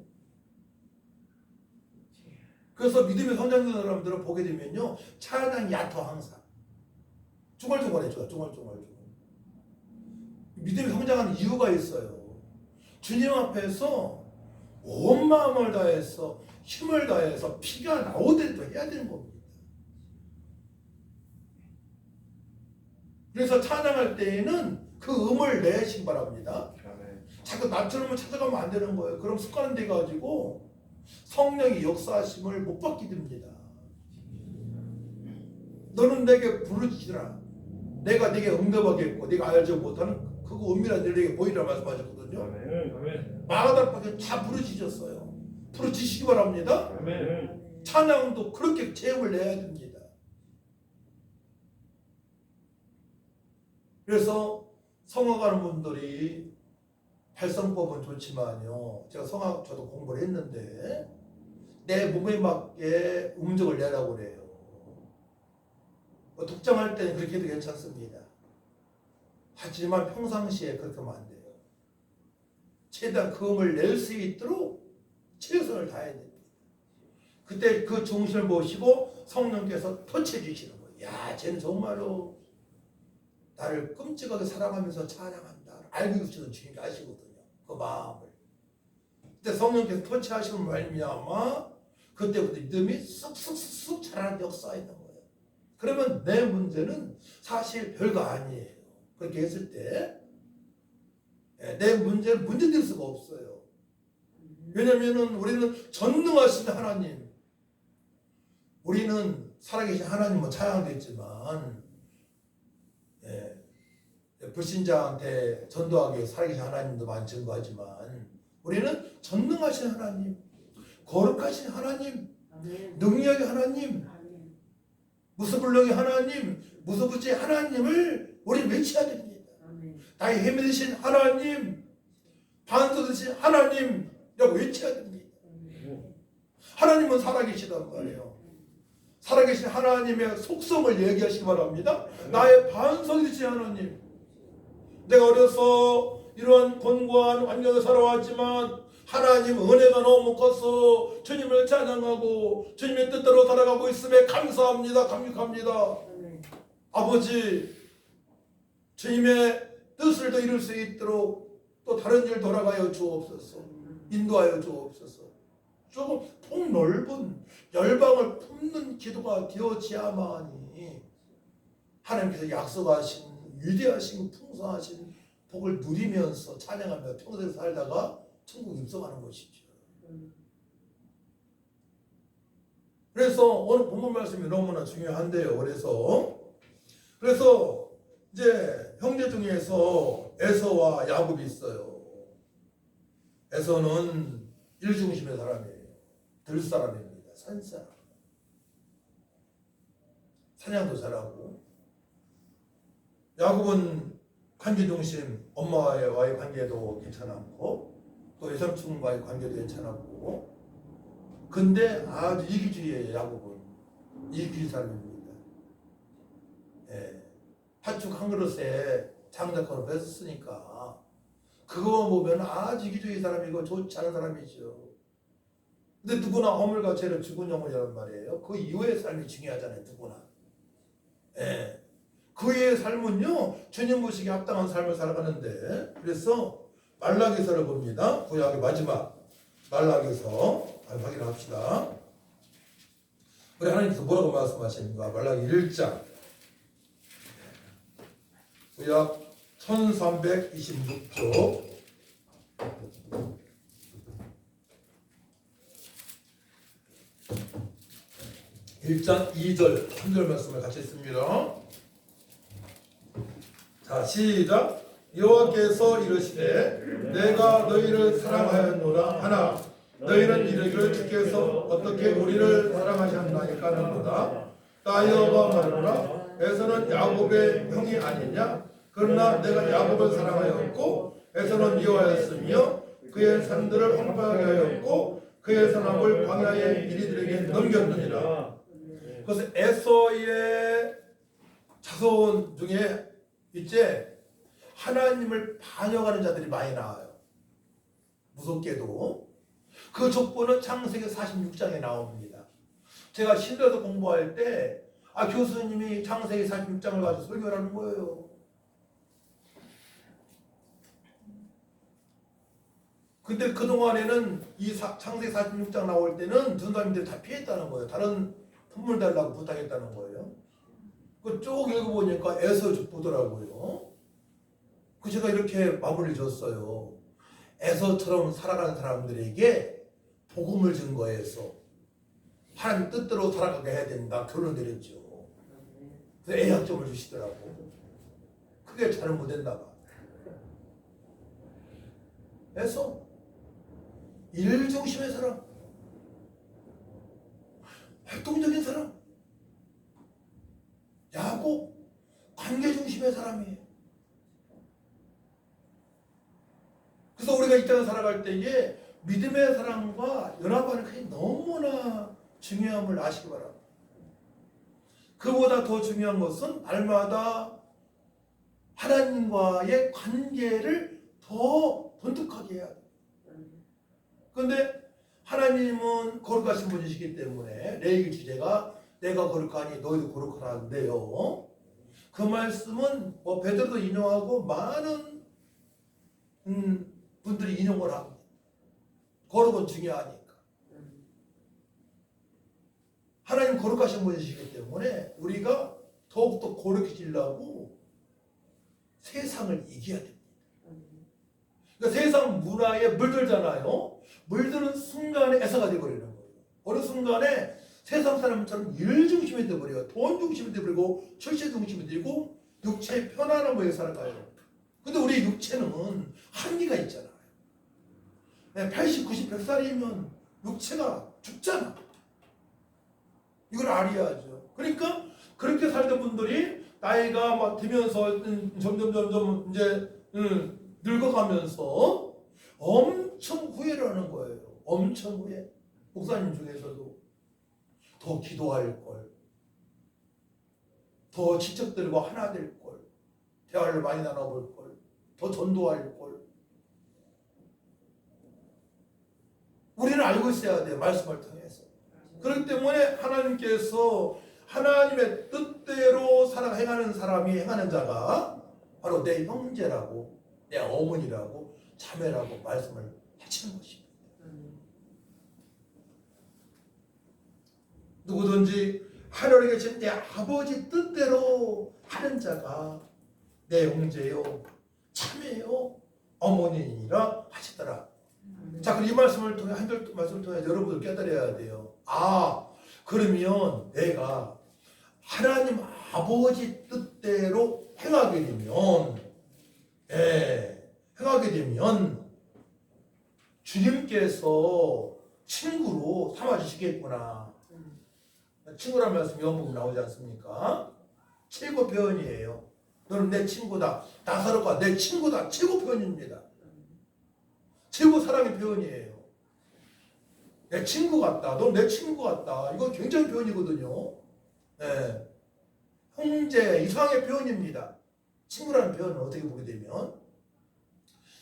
그래서 믿음의 성장되는 사람들을 보게 되면요 찬양이 얕아 항상 중얼중얼해져요. 중얼중얼. 믿음이 성장하는 이유가 있어요. 주님 앞에서 온 마음을 다해서 힘을 다해서 피가 나오더라도 해야 되는 겁니다. 그래서 찬양할 때에는 그 음을 내시기 바랍니다. 자꾸 나처럼 찾아가면 안 되는 거예요. 그럼 습관이 돼가지고 성령의 역사하심을 못 받게 됩니다. 너는 내게 부르짖으라. 내가 네게 응답하겠고 네가 알지 못하는 그거 은밀한 일에게 보이라 말씀하셨거든요. 아멘. 마가다락방에 다 부르짖었어요. 부르짖으시기 바랍니다. 아멘. 찬양도 그렇게 제음을 내야 됩니다. 그래서 성악하는 분들이 발성법은 좋지만요. 제가 성악 저도 공부를 했는데 내 몸에 맞게 음정을 내라고 그래요. 독장할 때는 그렇게 해도 괜찮습니다. 하지만 평상시에 그렇게 하면 안 돼요. 최대한 그 음을 낼 수 있도록 최선을 다해야 됩니다. 그때 그 중심을 모시고 성령께서 터치해 주시는 거예요. 야, 쟤는 정말로 나를 끔찍하게 사랑하면서 찬양한다. 알고 계시는 주님이 아시거든요. 그 마음을. 그때 성령께서 터치하시는 말미암아 그때부터 믿음이 쑥쑥쑥 자라는 역사가 있는 거예요. 그러면 내 문제는 사실 별거 아니에요. 그렇게 했을 때 내 문제는 문제될 수가 없어요. 왜냐면은 우리는 전능하신 하나님, 우리는 살아계신 하나님은 찬양됐지만 불신자한테 전도하기 위해 살아계신 하나님도 많이 증거하지만 우리는 전능하신 하나님, 거룩하신 하나님, 능력의 하나님, 무소불능의 하나님, 무소부지의 하나님을 우리 외쳐야 됩니다. 나의 힘이 되신 하나님, 반석 되신 하나님이라고 외쳐야 됩니다. 하나님은 살아계시단 말이에요. 살아계신 하나님의 속성을 얘기하시기 바랍니다. 나의 반석이 되신 하나님. 내가 어려서 이러한 곤고한 환경에 살아왔지만 하나님 은혜가 너무 커서 주님을 찬양하고 주님의 뜻대로 살아가고 있음에 감사합니다. 감격합니다. 아버지, 주님의 뜻을 더 이룰 수 있도록 또 다른 일 돌아가여 주옵소서. 인도하여 주옵소서. 조금 폭넓은 열방을 품는 기도가 되어지야만이 하나님께서 약속하신 위대하신 풍성하신 복을 누리면서 찬양하며 평생 살다가 천국 입성하는 것이죠. 그래서 오늘 본문 말씀이 너무나 중요한데요. 그래서 이제 형제 중에서 에서와 야곱이 있어요. 에서는 일중심의 사람이에요. 들사람입니다. 산사람. 사냥도 잘하고. 야곱은 관계중심, 엄마와의 관계도 괜찮았고 또 외삼촌과의 관계도 괜찮았고 근데 아주 이기주의예요. 야곱은 이기주의 사람입니다. 팥죽 한 그릇에 장작으로 뺐으니까 그거 보면 아주 이기주의 사람이고 좋지 않은 사람이죠. 근데 누구나 허물과 죄를 죽은 영혼이란 말이에요. 그 이후의 삶이 중요하잖아요. 누구나. 그 이후의 삶은요 주님 보시기에 합당한 삶을 살아가는데 그래서 말라기서를 봅니다. 구약의 마지막 말라기서 확인합시다. 우리 하나님께서 뭐라고 말씀하십니까? 말라기 1장 구약 1326쪽 1장 2절 3절 말씀을 같이 읽습니다. 자, 시작. 여호와께서 이르시되 내가 너희를 사랑하였노라 하나 너희는 이르기를 주께서 어떻게 우리를 사랑하셨나이까 하는도다. 따여가 말하노라 에서는 야곱의 형이 아니냐. 그러나 내가 야곱을 사랑하였고 에서는 미워하였으며 그의 산들을 황폐하게 하였고 그의 산업을 광야의 이리들에게 넘겼느니라. 그래서 에서의 자손 중에 이제 하나님을 반역하는 자들이 많이 나와요. 무섭게도 그 족보는 창세기 46장에 나옵니다. 제가 신도에서 공부할 때 교수님이 창세기 46장을 가지고 설교를 하는 거예요. 근데 그동안에는 이 창세기 46장 나올 때는 전사님들이 다 피했다는 거예요. 다른 품물 달라고 부탁했다는 거예요. 그 쭉 읽어보니까 에서 보더라고요. 그 제가 이렇게 마무리를 줬어요. 에서처럼 살아가는 사람들에게 복음을 증거해서 하나님 뜻대로 살아가게 해야 된다. 결론 내렸죠. 그래서 애약점을 주시더라고. 크게 잘 못했나 봐. 에서 일 중심의 사람, 활동적인 사람, 야곱 관계 중심의 사람이에요. 그래서 우리가 이 땅을 살아갈 때에 믿음의 사람과 연합하는 것이 너무나 중요함을 아시기 바랍니다. 그보다 더 중요한 것은 날마다 하나님과의 관계를 더 돈독하게 해야 돼요. 그런데 하나님은 거룩하신 분이시기 때문에 레위기 주제가 내가 거룩하니 너희도 거룩하라는데요. 그 말씀은 뭐 베드로도 인용하고 많은 분들이 인용을 합니다. 거룩은 중요하니까. 하나님 거룩하신 분이시기 때문에 우리가 더욱더 거룩해지려고 세상을 이겨야 됩니다. 그러니까 세상 문화에 물들잖아요. 물드는 순간에 애사가 되어버리는 거예요. 어느 순간에 세상 사람처럼 일 중심이 되어버려요. 돈 중심이 되어버리고 철새 중심이 되고 육체의 편안함을 살아가요. 근데 우리 육체는 한계가 있잖아요. 80, 90, 100살이면 육체가 죽잖아. 이걸 알아야죠. 그러니까 그렇게 살던 분들이 나이가 막 들면서 점점 이제 늙어가면서 엄청 후회를 하는 거예요. 엄청 후회. 목사님 중에서도 더 기도할 걸, 더 친척들과 하나 될 걸, 대화를 많이 나눠볼 걸, 더 전도할 걸. 우리는 알고 있어야 돼요. 말씀을 통해서. 그렇기 때문에 하나님께서 하나님의 뜻대로 행하는 사람이 행하는 자가 바로 내 형제라고, 내 어머니라고, 자매라고 말씀을 하시는 것입니다. 누구든지 하늘에 계신 내 아버지 뜻대로 하는 자가 내 형제요, 자매요, 어머니니라 하시더라. 자, 그럼 이 말씀을 통해, 한 절 말씀을 통해 여러분들 깨달아야 돼요. 아, 그러면 내가 하나님 아버지 뜻대로 행하게 되면, 행하게 되면 주님께서 친구로 삼아주시겠구나. 친구란 말씀이 요한복음 나오지 않습니까? 최고 표현이에요. 너는 내 친구다. 나사로가 내 친구다. 최고 표현입니다. 최고 사랑의 표현이에요. 내 친구 같다. 넌 내 친구 같다. 이거 굉장히 표현이거든요. 네. 형제 이상의 표현입니다. 친구라는 표현은 어떻게 보게 되면,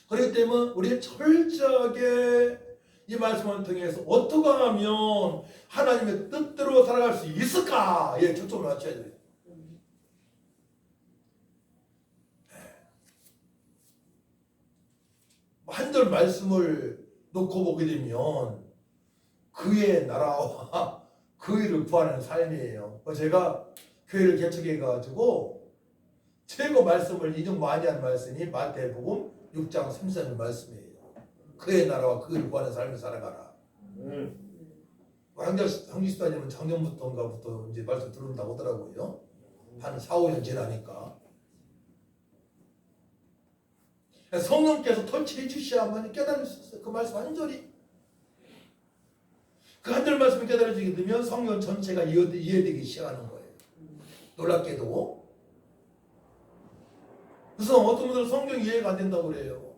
그렇기 때문에 우리 철저하게 이 말씀을 통해서 어떻게 하면 하나님의 뜻대로 살아갈 수 있을까에 초점을 맞춰야 돼요. 한 절 말씀을 놓고 보게 되면 그의 나라와 그 일을 구하는 삶이에요. 제가 교회를 개척해가지고 최고 말씀을 인용 많이 한 말씀이 마태복음 6장 3절 말씀이에요. 그의 나라와 그 일을 구하는 삶을 살아가라. 황기수다님은 작년부터인가부터 이제 말씀 들은다고 하더라고요. 한 4, 5년 지나니까. 성령께서 터치해 주셔야만 깨달을 수 있어요. 그 말씀 한 절이. 그 한 절 말씀이 깨달아지게 되면 성령 전체가 이해되기 시작하는 거예요. 놀랍게도. 그래서 어떤 분들은 성경 이해가 안 된다고 그래요.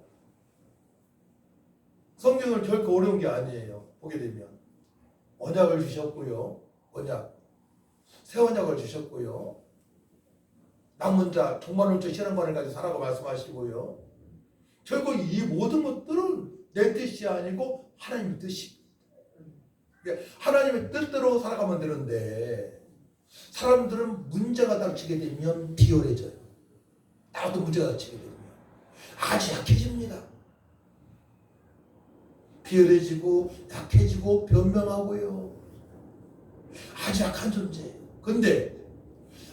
성경은 결코 어려운 게 아니에요. 보게 되면. 언약을 주셨고요. 언약. 새 언약을 주셨고요. 남은 자, 종말론적 신앙관을 가지고 살라고 말씀하시고요. 결국 이 모든 것들은 내 뜻이 아니고 하나님의 뜻입니다. 하나님의 뜻대로 살아가면 되는데 사람들은 문제가 닥치게 되면 비열해져요. 나도 문제가 닥치게 되면 아주 약해집니다. 비열해지고 약해지고 변명하고요. 아주 약한 존재예요. 그런데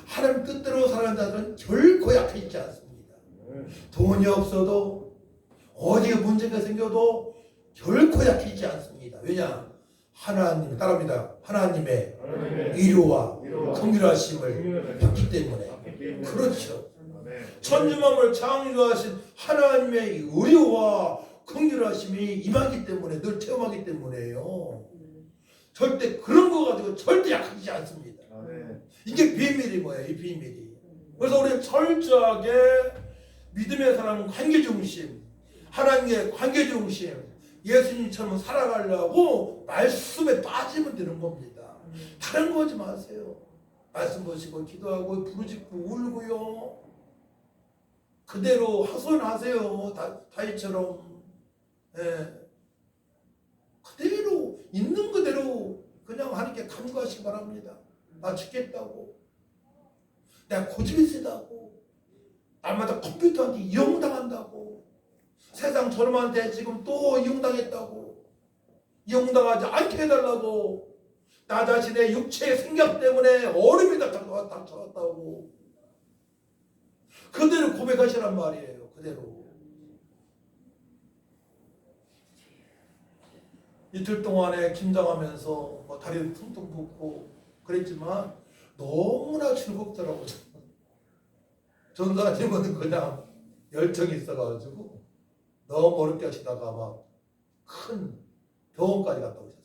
하나님 뜻대로 살아가는 자들은 결코 약해지지 않습니다. 돈이 없어도 어디에 문제가 생겨도 결코 약해지지 않습니다. 왜냐? 하나님, 따라합니다. 하나님의 위로와 긍휼하심을 받기 때문에. 그렇죠. 천지만물 창조하신 하나님의 의료와 긍휼하심이 임하기 때문에, 늘 체험하기 때문에요. 절대 그런 거 가지고 절대 약하지 않습니다. 아멘. 이게 비밀이 뭐예요? 이 비밀이. 그래서 우리 철저하게 믿음의 사람은 관계 중심, 하나님의 관계 중심, 예수님처럼 살아가려고 말씀에 빠지면 되는 겁니다. 다른 거 하지 마세요. 말씀 보시고 기도하고 부르짖고 울고요. 그대로 하소연하세요. 다윗처럼. 예. 그대로 있는 그대로 그냥 하나님께 간구하시기 바랍니다. 나 죽겠다고, 내가 고집이 세다고, 날마다 컴퓨터한테 이용당한다고, 세상 저놈한테 지금 또 이용당했다고, 이용당하지 않게 해달라고, 나 자신의 육체의 생각 때문에 얼음이 닥쳐왔다고 그대로 고백하시란 말이에요. 그대로. 이틀 동안에 김장하면서 뭐 다리를 퉁퉁 붓고 그랬지만 너무나 즐겁더라고요. 전사님은 그냥 열정이 있어가지고 너무 어렵게 하시다가 막 큰 병원까지 갔다 오셨어요.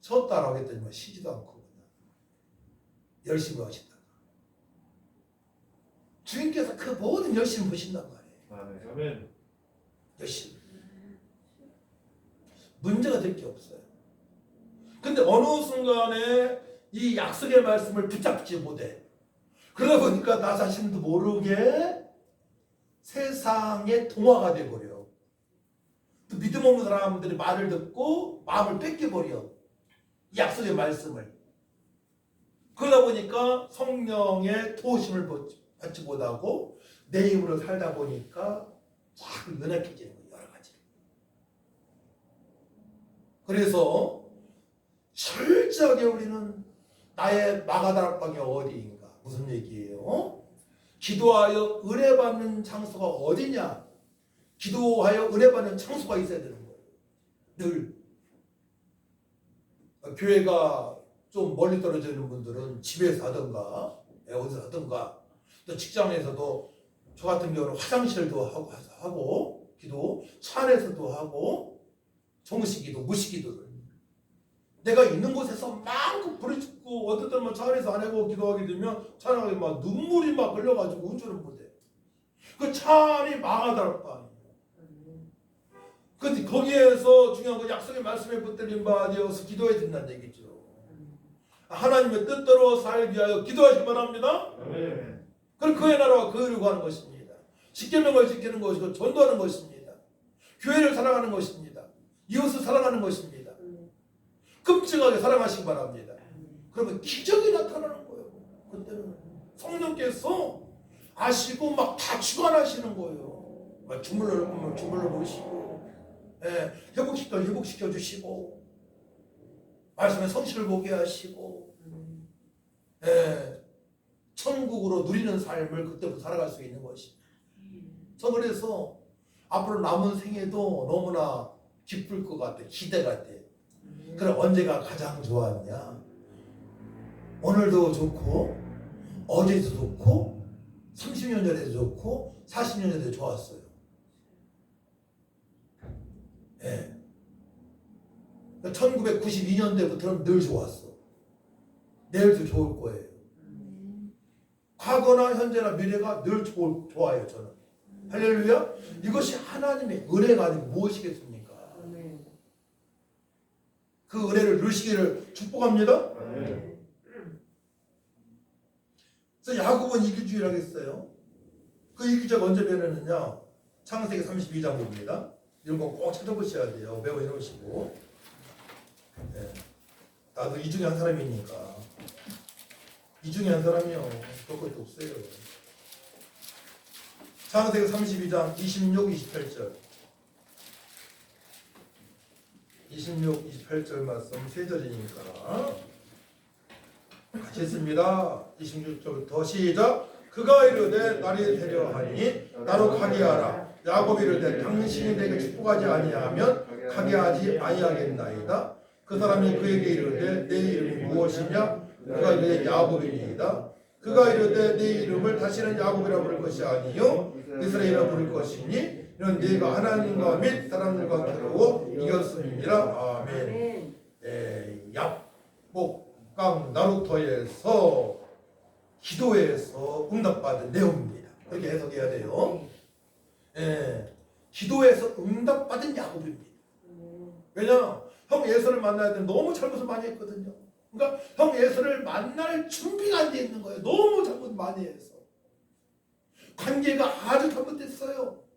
쉬었다라고 했더니 뭐 쉬지도 않고 그냥 열심히 하시다가 주님께서 그 모든 열심히 보신단 말이에요. 아멘. 열심히. 문제가 될 게 없어요. 근데 어느 순간에 이 약속의 말씀을 붙잡지 못해. 그러다 보니까 나 자신도 모르게 세상에 동화가 돼버려. 또 믿음 없는 사람들이 말을 듣고 마음을 뺏겨버려. 이 약속의 말씀을. 그러다 보니까 성령의 도우심을 받지 못하고 내 힘으로 살다 보니까 자꾸 연약해지는 거예요. 여러 가지. 그래서 철저하게 우리는 나의 마가다락방이 어디인가? 무슨 얘기예요? 기도하여 은혜 받는 장소가 어디냐? 기도하여 은혜 받는 장소가 있어야 되는 거예요. 늘. 교회가 좀 멀리 떨어져 있는 분들은 집에서 하든가 어디서 하든가, 또 직장에서도 저 같은 경우는 화장실도 하고 기도, 차 안에서도 하고 정식기도, 무식기도를 내가 있는 곳에서 마음껏 부르짖고 어떤 때는 차 안에서 안 하고 기도하게 되면 차 안에 막 눈물이 막 흘려가지고 운전을 못해. 그 차 안이 마가다락방이에요. 근데 거기에서 중요한 건 약속의 말씀에 붙들린 바 되어서 기도해야 된다는 얘기죠. 하나님의 뜻대로 살기 위하여 기도하시기 바랍니다. 아멘. 그럼 그의 나라와 그 의를 구하는 것입니다. 십계명을 지키는 것이고 전도하는 것입니다. 교회를 사랑하는 것입니다. 이웃을 사랑하는 것입니다. 끔찍하게 사랑하시기 바랍니다. 그러면 기적이 나타나는 거예요. 그때는 성령께서 아시고 막 다 주관하시는 거예요. 막 주물러 보면 주물러 보시고, 회복시켜 주시고, 말씀에 성실을 보게 하시고, 천국으로 누리는 삶을 그때부터 살아갈 수 있는 것입니다. 그래서 앞으로 남은 생애도 너무나 기쁠 것 같아. 기대가 돼. 그럼 언제가 가장 좋았냐? 오늘도 좋고, 어제도 좋고, 30년 전에도 좋고, 40년 전에도 좋았어요. 예. 1992년대부터는 늘 좋았어. 내일도 좋을 거예요. 과거나 현재나 미래가 늘 좋아요, 저는. 할렐루야. 이것이 하나님의 은혜가 아니고 무엇이겠습니까? 그 은혜를 누리시기를 축복합니다. 그래서 야곱은 이기주의라고 했어요. 그 이기주의가 언제 변했느냐? 창세기 32장 봅니다. 이런 거 꼭 찾아보셔야 돼요. 외워 놓으시고. 나도 이 중에 한 사람이니까. 이 중에 한 사람이요. 그럴 것도 없어요. 창세기 32장 26, 28절. 26, 28절 말씀 세 절이니까 같이 했습니다. 26절부터 시작. 그가 이르되 나를 데려하니 나로 가게 하라. 야곱이 이르되 당신이 내게 축복하지 아니하면 가게 하지 아니하겠나이다. 그 사람이 그에게 이르되 내 이름이 무엇이냐? 그가 이르되 야곱이니이다. 그가 이르되 내 이름을 다시는 야곱이라 부를 것이 아니요 이스라엘이라 부를 것이니 이런 네가 하나님과 및 사람들과 겨루어 이겼음이니라. 아멘. 약복강 나루터에서 기도에서 응답받은 내용입니다. 이렇게 해석해야 돼요. 기도에서 응답받은 야곱입니다. 왜냐? 형 예수를 만나야 돼. 너무 잘못을 많이 했거든요. 그러니까 형 예수를 만날 준비가 안 돼 있는 거예요. 너무 잘못 많이 해서. 관계가 아주 잘못됐어요.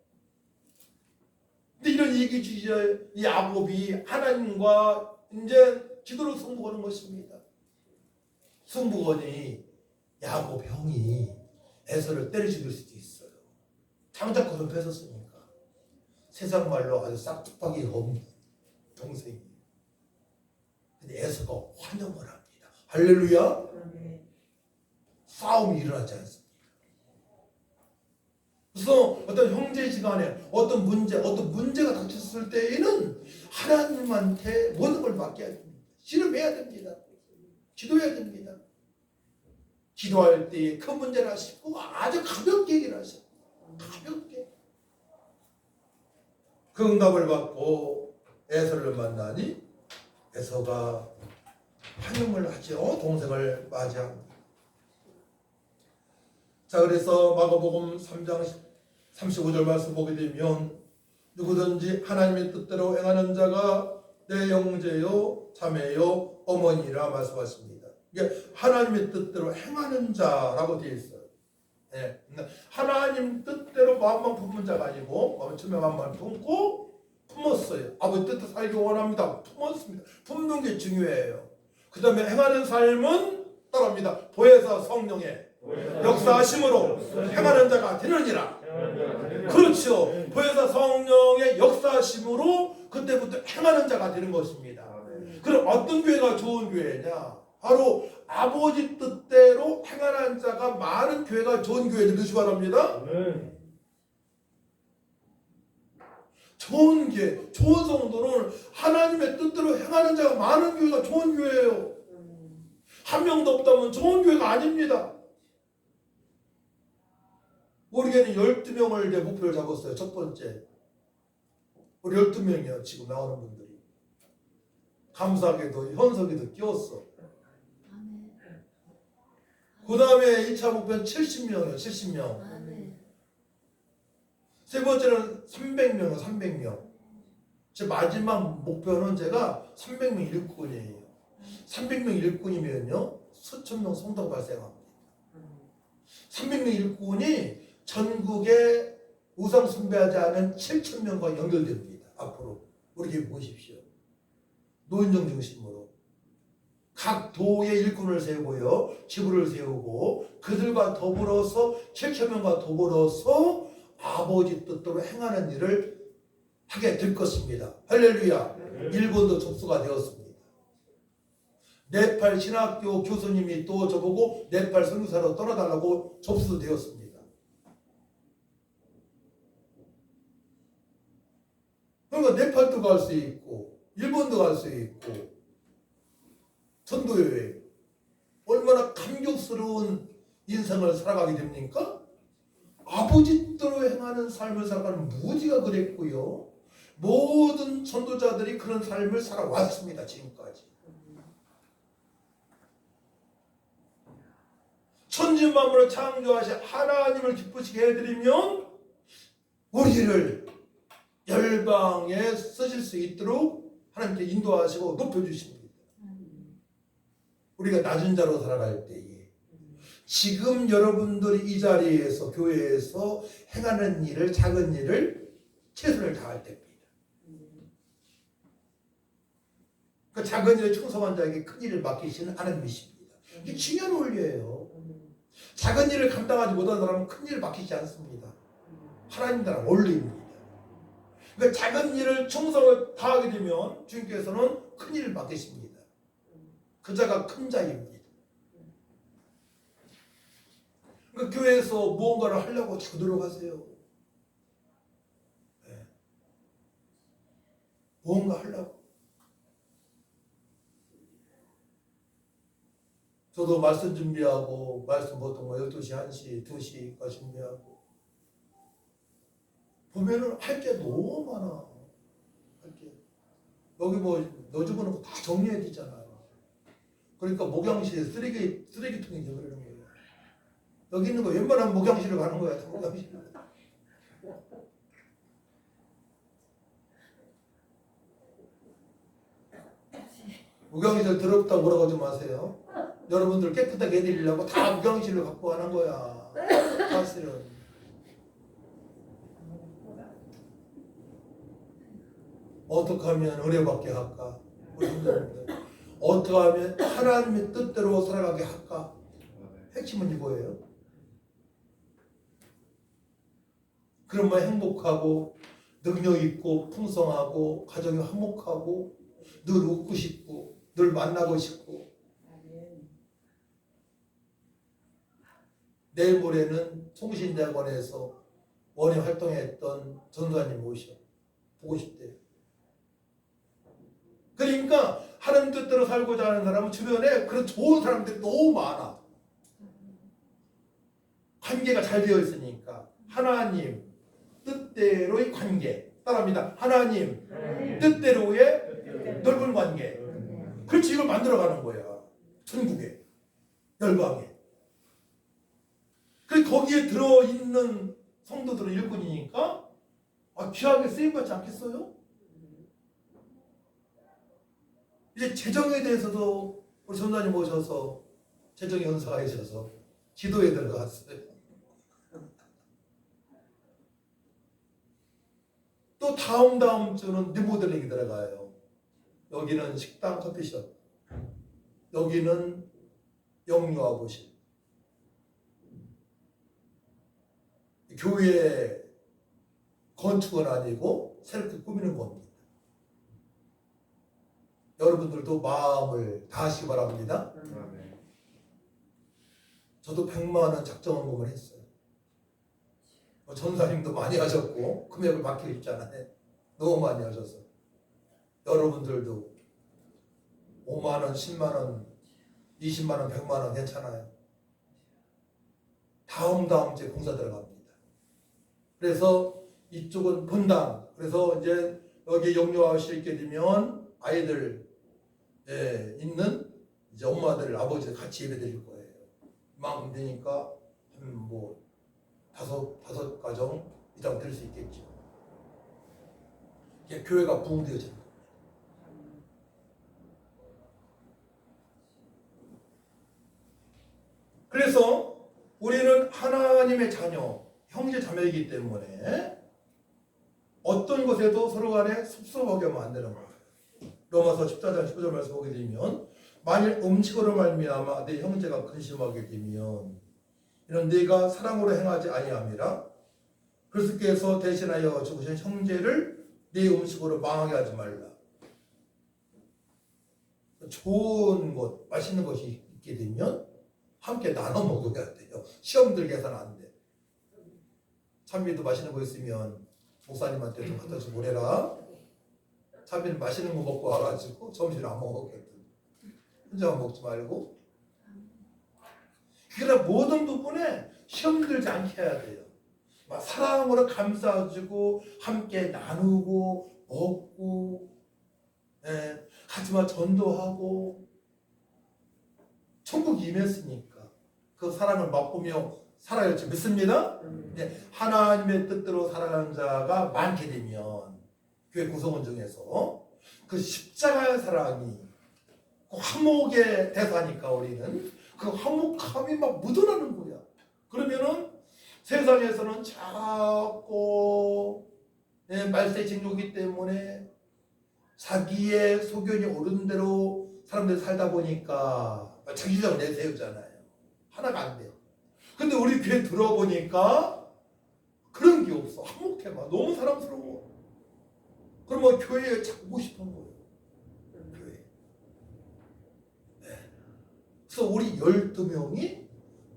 근데 이런 이기주의 야곱이 하나님과 이제 기도로 승부하는 것입니다. 승부건이 야곱 형이 에서를 때려 죽일 수도 있어요. 장작 거름 뺏었으니까. 세상 말로 아주 싹둑박이 없는 동생이에요. 근데 에서가 환영을 합니다. 할렐루야. 싸움이 일어나지 않습니다. 그래서 어떤 형제지간에 어떤 문제가 닥쳤을 때에는 하나님한테 모든 걸 맡겨야 됩니다. 씨름해야 됩니다. 기도해야 됩니다. 기도할 때 큰 문제를 하시고 아주 가볍게 얘기를 하셔요. 가볍게. 그 응답을 받고 에서를 만나니 에서가 환영을 하죠. 동생을 맞이합니다. 자, 그래서 마가복음 3장 35절 말씀 보게 되면 누구든지 하나님의 뜻대로 행하는 자가 내 형제요 자매요 어머니라 말씀하십니다. 이게 하나님의 뜻대로 행하는 자라고 되어 있어요. 하나님 뜻대로 마음만 품은 자가 아니고 마음만 품고 품었어요. 아버지 뜻대로 살기 원합니다. 품었습니다. 품는 게 중요해요. 그 다음에 행하는 삶은 따라합니다. 보혜사 성령의 역사하심으로 행하는 자가 되느니라. 그렇죠. 보혜사 성령의 역사하심으로 그때부터 행하는 자가 되는 것입니다. 그럼 어떤 교회가 좋은 교회냐? 바로 아버지 뜻대로 행하는 자가 많은 교회가 좋은 교회를 넣으시기 바랍니다. 좋은 교회, 좋은 성도는 하나님의 뜻대로 행하는 자가 많은 교회가 좋은 교회예요. 한 명도 없다면 좋은 교회가 아닙니다. 우리 교회는 12명을 내 목표를 잡았어요. 첫 번째. 우리 12명이요. 지금 나오는 분들이. 감사하게도 현석이도 끼웠어. 그 다음에 2차 목표는 70명이에요. 70명. 세 번째는 300명이에요. 300명. 제 마지막 목표는 제가 300명 일꾼이에요. 300명 일꾼이면요. 수천 명 성도가 발생합니다. 300명 일꾼이 전국에 우상 숭배하지 않은 7,000명과 연결됩니다. 앞으로 우리 교회 보십시오. 노인정 중심으로 각 도의 일꾼을 세우고요, 지부를 세우고 그들과 더불어서 7,000명과 더불어서 아버지 뜻대로 행하는 일을 하게 될 것입니다. 할렐루야. 일본도 접수가 되었습니다. 네팔 신학교 교수님이 또 저보고 네팔 선교사로 떠나달라고 접수되었습니다. 그러니까 네팔도 갈 수 있고 일본도 갈 수 있고 전도여행 얼마나 감격스러운 인생을 살아가게 됩니까? 아버지 뜻대로 행하는 삶을 살아가는 무지가 그랬고요. 모든 전도자들이 그런 삶을 살아왔습니다. 지금까지. 천지만물을 창조하신 하나님을 기쁘시게 해드리면 우리를 열방에 쓰실 수 있도록 하나님께 인도하시고 높여주십니다. 우리가 낮은 자로 살아갈 때에 지금 여러분들이 이 자리에서 교회에서 행하는 일을 작은 일을 최선을 다할 때입니다. 그 작은 일에 충성한 자에게 큰 일을 맡기시는 하나님이십니다. 이게 중요한 원리예요. 작은 일을 감당하지 못하는 사람은 큰 일을 맡기지 않습니다. 하나님 나라 원리입니다. 그러니까 작은 일을 충성을 다하게 되면 주님께서는 큰 일을 맡기십니다. 그 자가 큰 자입니다. 그러니까 교회에서 무언가를 하려고 자꾸 노력하세요. 네. 무언가 하려고. 저도 말씀 준비하고 말씀 보통 12시, 1시, 2시까지 준비하고 보면은 할 게 너무 많아. 할 게. 여기 뭐 너 집어넣고 다 정리해야 되잖아요. 그러니까 목양실에 쓰레기통이 되어버리는 거예요. 여기 있는 거 웬만하면 목양실을 가는 거야. 다 목양실. 목양실 더럽다고 뭐라고 하지 마세요. 여러분들 깨끗하게 해드리려고 다 목양실로 갖고 가는 거야. 사실은. 어떻게 하면 은혜받게 할까? 우리 성도님들. 어떻게 하면 하나님의 뜻대로 살아가게 할까? 핵심은 이거예요. 그러면 행복하고 능력 있고 풍성하고 가정이 화목하고 늘 웃고 싶고 늘 만나고 싶고. 내일 모레는 송신대학원에서 원에 활동했던 전도사님 오셔 보고 싶대요. 그러니까 하나님 뜻대로 살고자 하는 사람은 주변에 그런 좋은 사람들이 너무 많아. 관계가 잘 되어 있으니까 하나님 뜻대로의 관계 따라합니다. 하나님 뜻대로의 넓은 관계. 그렇지, 이걸 만들어가는 거야. 천국에 열방에. 그 거기에 들어있는 성도들은 일꾼이니까 귀하게 쓰임받지 않겠어요? 이제 재정에 대해서도 우리 전도사님 오셔서 재정의 은사가 있어서 기도에 들어갔어요. 또 다음 주는 리모델링이 들어가요. 여기는 식당, 커피숍, 여기는 영유아부실. 교회 건축은 아니고 새롭게 꾸미는 겁니다. 여러분들도 마음을 다하시기 바랍니다. 저도 100만 원 작정헌금을 했어요. 전사님도 많이 하셨고 금액을 맡기고 있잖아요. 너무 많이 하셔서 여러분들도 5만 원, 10만 원, 20만 원, 100만 원 괜찮아요. 다음 주에 봉사 들어갑니다. 그래서 이쪽은 분당. 그래서 이제 여기 영유아실 있게 되면 아이들 있는 이제 엄마들, 아버지들 같이 예배 드릴 거예요. 이만큼 되니까 한 뭐 다섯 가정 이상 될 수 있겠죠. 이게 교회가 부흥되어지는 겁니다. 그래서 우리는 하나님의 자녀, 형제 자매이기 때문에 어떤 것에도 서로 간에 섭섭하게 하면 안 되는 거예요. 로마서 14장 19절 말씀 보게 되면 만일 음식으로 말미암아 내 형제가 근심하게 되면 이는 네가 사랑으로 행하지 아니함이라 그리스도께서 대신하여 죽으신 형제를 네 음식으로 망하게 하지 말라. 좋은 것, 맛있는 것이 있게 되면 함께 나눠 먹어야 돼요. 시험 들게 해서는 안 돼. 찬미도 맛있는 거 있으면 목사님한테 좀 갖다 주고 그래라. 찬미는 맛있는 거 먹고 와가지고 점심을 안 먹었거든. 혼자만 먹지 말고. 그러나 모든 부분에 시험 들지 않게 해야 돼요. 막 사랑으로 감싸주고 함께 나누고 먹고 하지만 전도하고 천국이 임했으니까 그 사랑을 맛보며 살아야 할지 믿습니다. 하나님의 뜻대로 살아가는 자가 많게 되면 교회 구성원 중에서 그 십자가의 사랑이 그 화목의 대사니까 우리는 그 화목함이 막 묻어나는 거야. 그러면은 세상에서는 자꾸 말세징조기 때문에 자기의 소견이 옳은 대로 사람들이 살다 보니까 자기 주장을 내세우잖아요. 하나가 안 돼요. 근데 우리 교회 들어보니까 그런 게 없어. 화목해. 막 너무 사랑스러워. 그러면 교회에 자꾸 싶은 거예요. 교회. 그래서 우리 12명이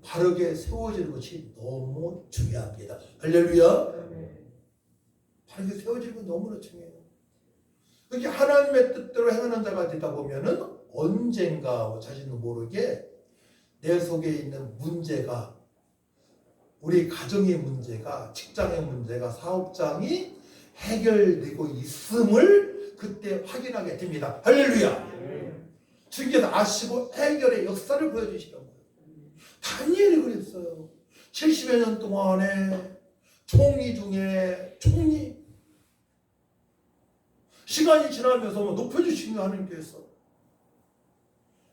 바르게 세워지는 것이 너무 중요합니다. 할렐루야. 바르게 세워지는 건 너무나 중요해요. 그렇게 하나님의 뜻대로 행하는 자가 되다 보면은 언젠가 자신도 모르게 내 속에 있는 문제가 우리 가정의 문제가, 직장의 문제가, 사업장이 해결되고 있음을 그때 확인하게 됩니다. 할렐루야. 주님께서 아시고 해결의 역사를 보여주시는 거예요. 다니엘이 그랬어요. 70여 년 동안에 총리 중에 총리. 시간이 지나면서 높여주시는 하나님께서.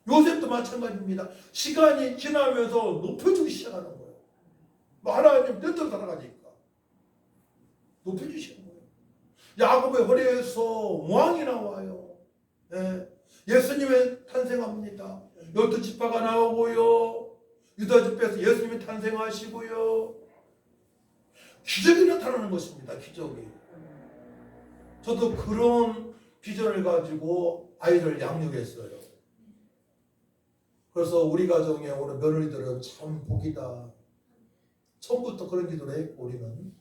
요셉도 마찬가지입니다. 시간이 지나면서 높여주기 시작하는 거예요. 하나님 뜻대로 살아가니까 높여주시는 거예요. 야곱의 허리에서 왕이 나와요. 예수님의 탄생합니다. 12지파가 나오고요. 유다 집에서 예수님이 탄생하시고요. 기적이 나타나는 것입니다. 기적이. 저도 그런 비전을 가지고 아이를 양육했어요. 그래서 우리 가정에 오는 며느리들은 참 복이다. 처음부터 그런 기도를 했고 우리는.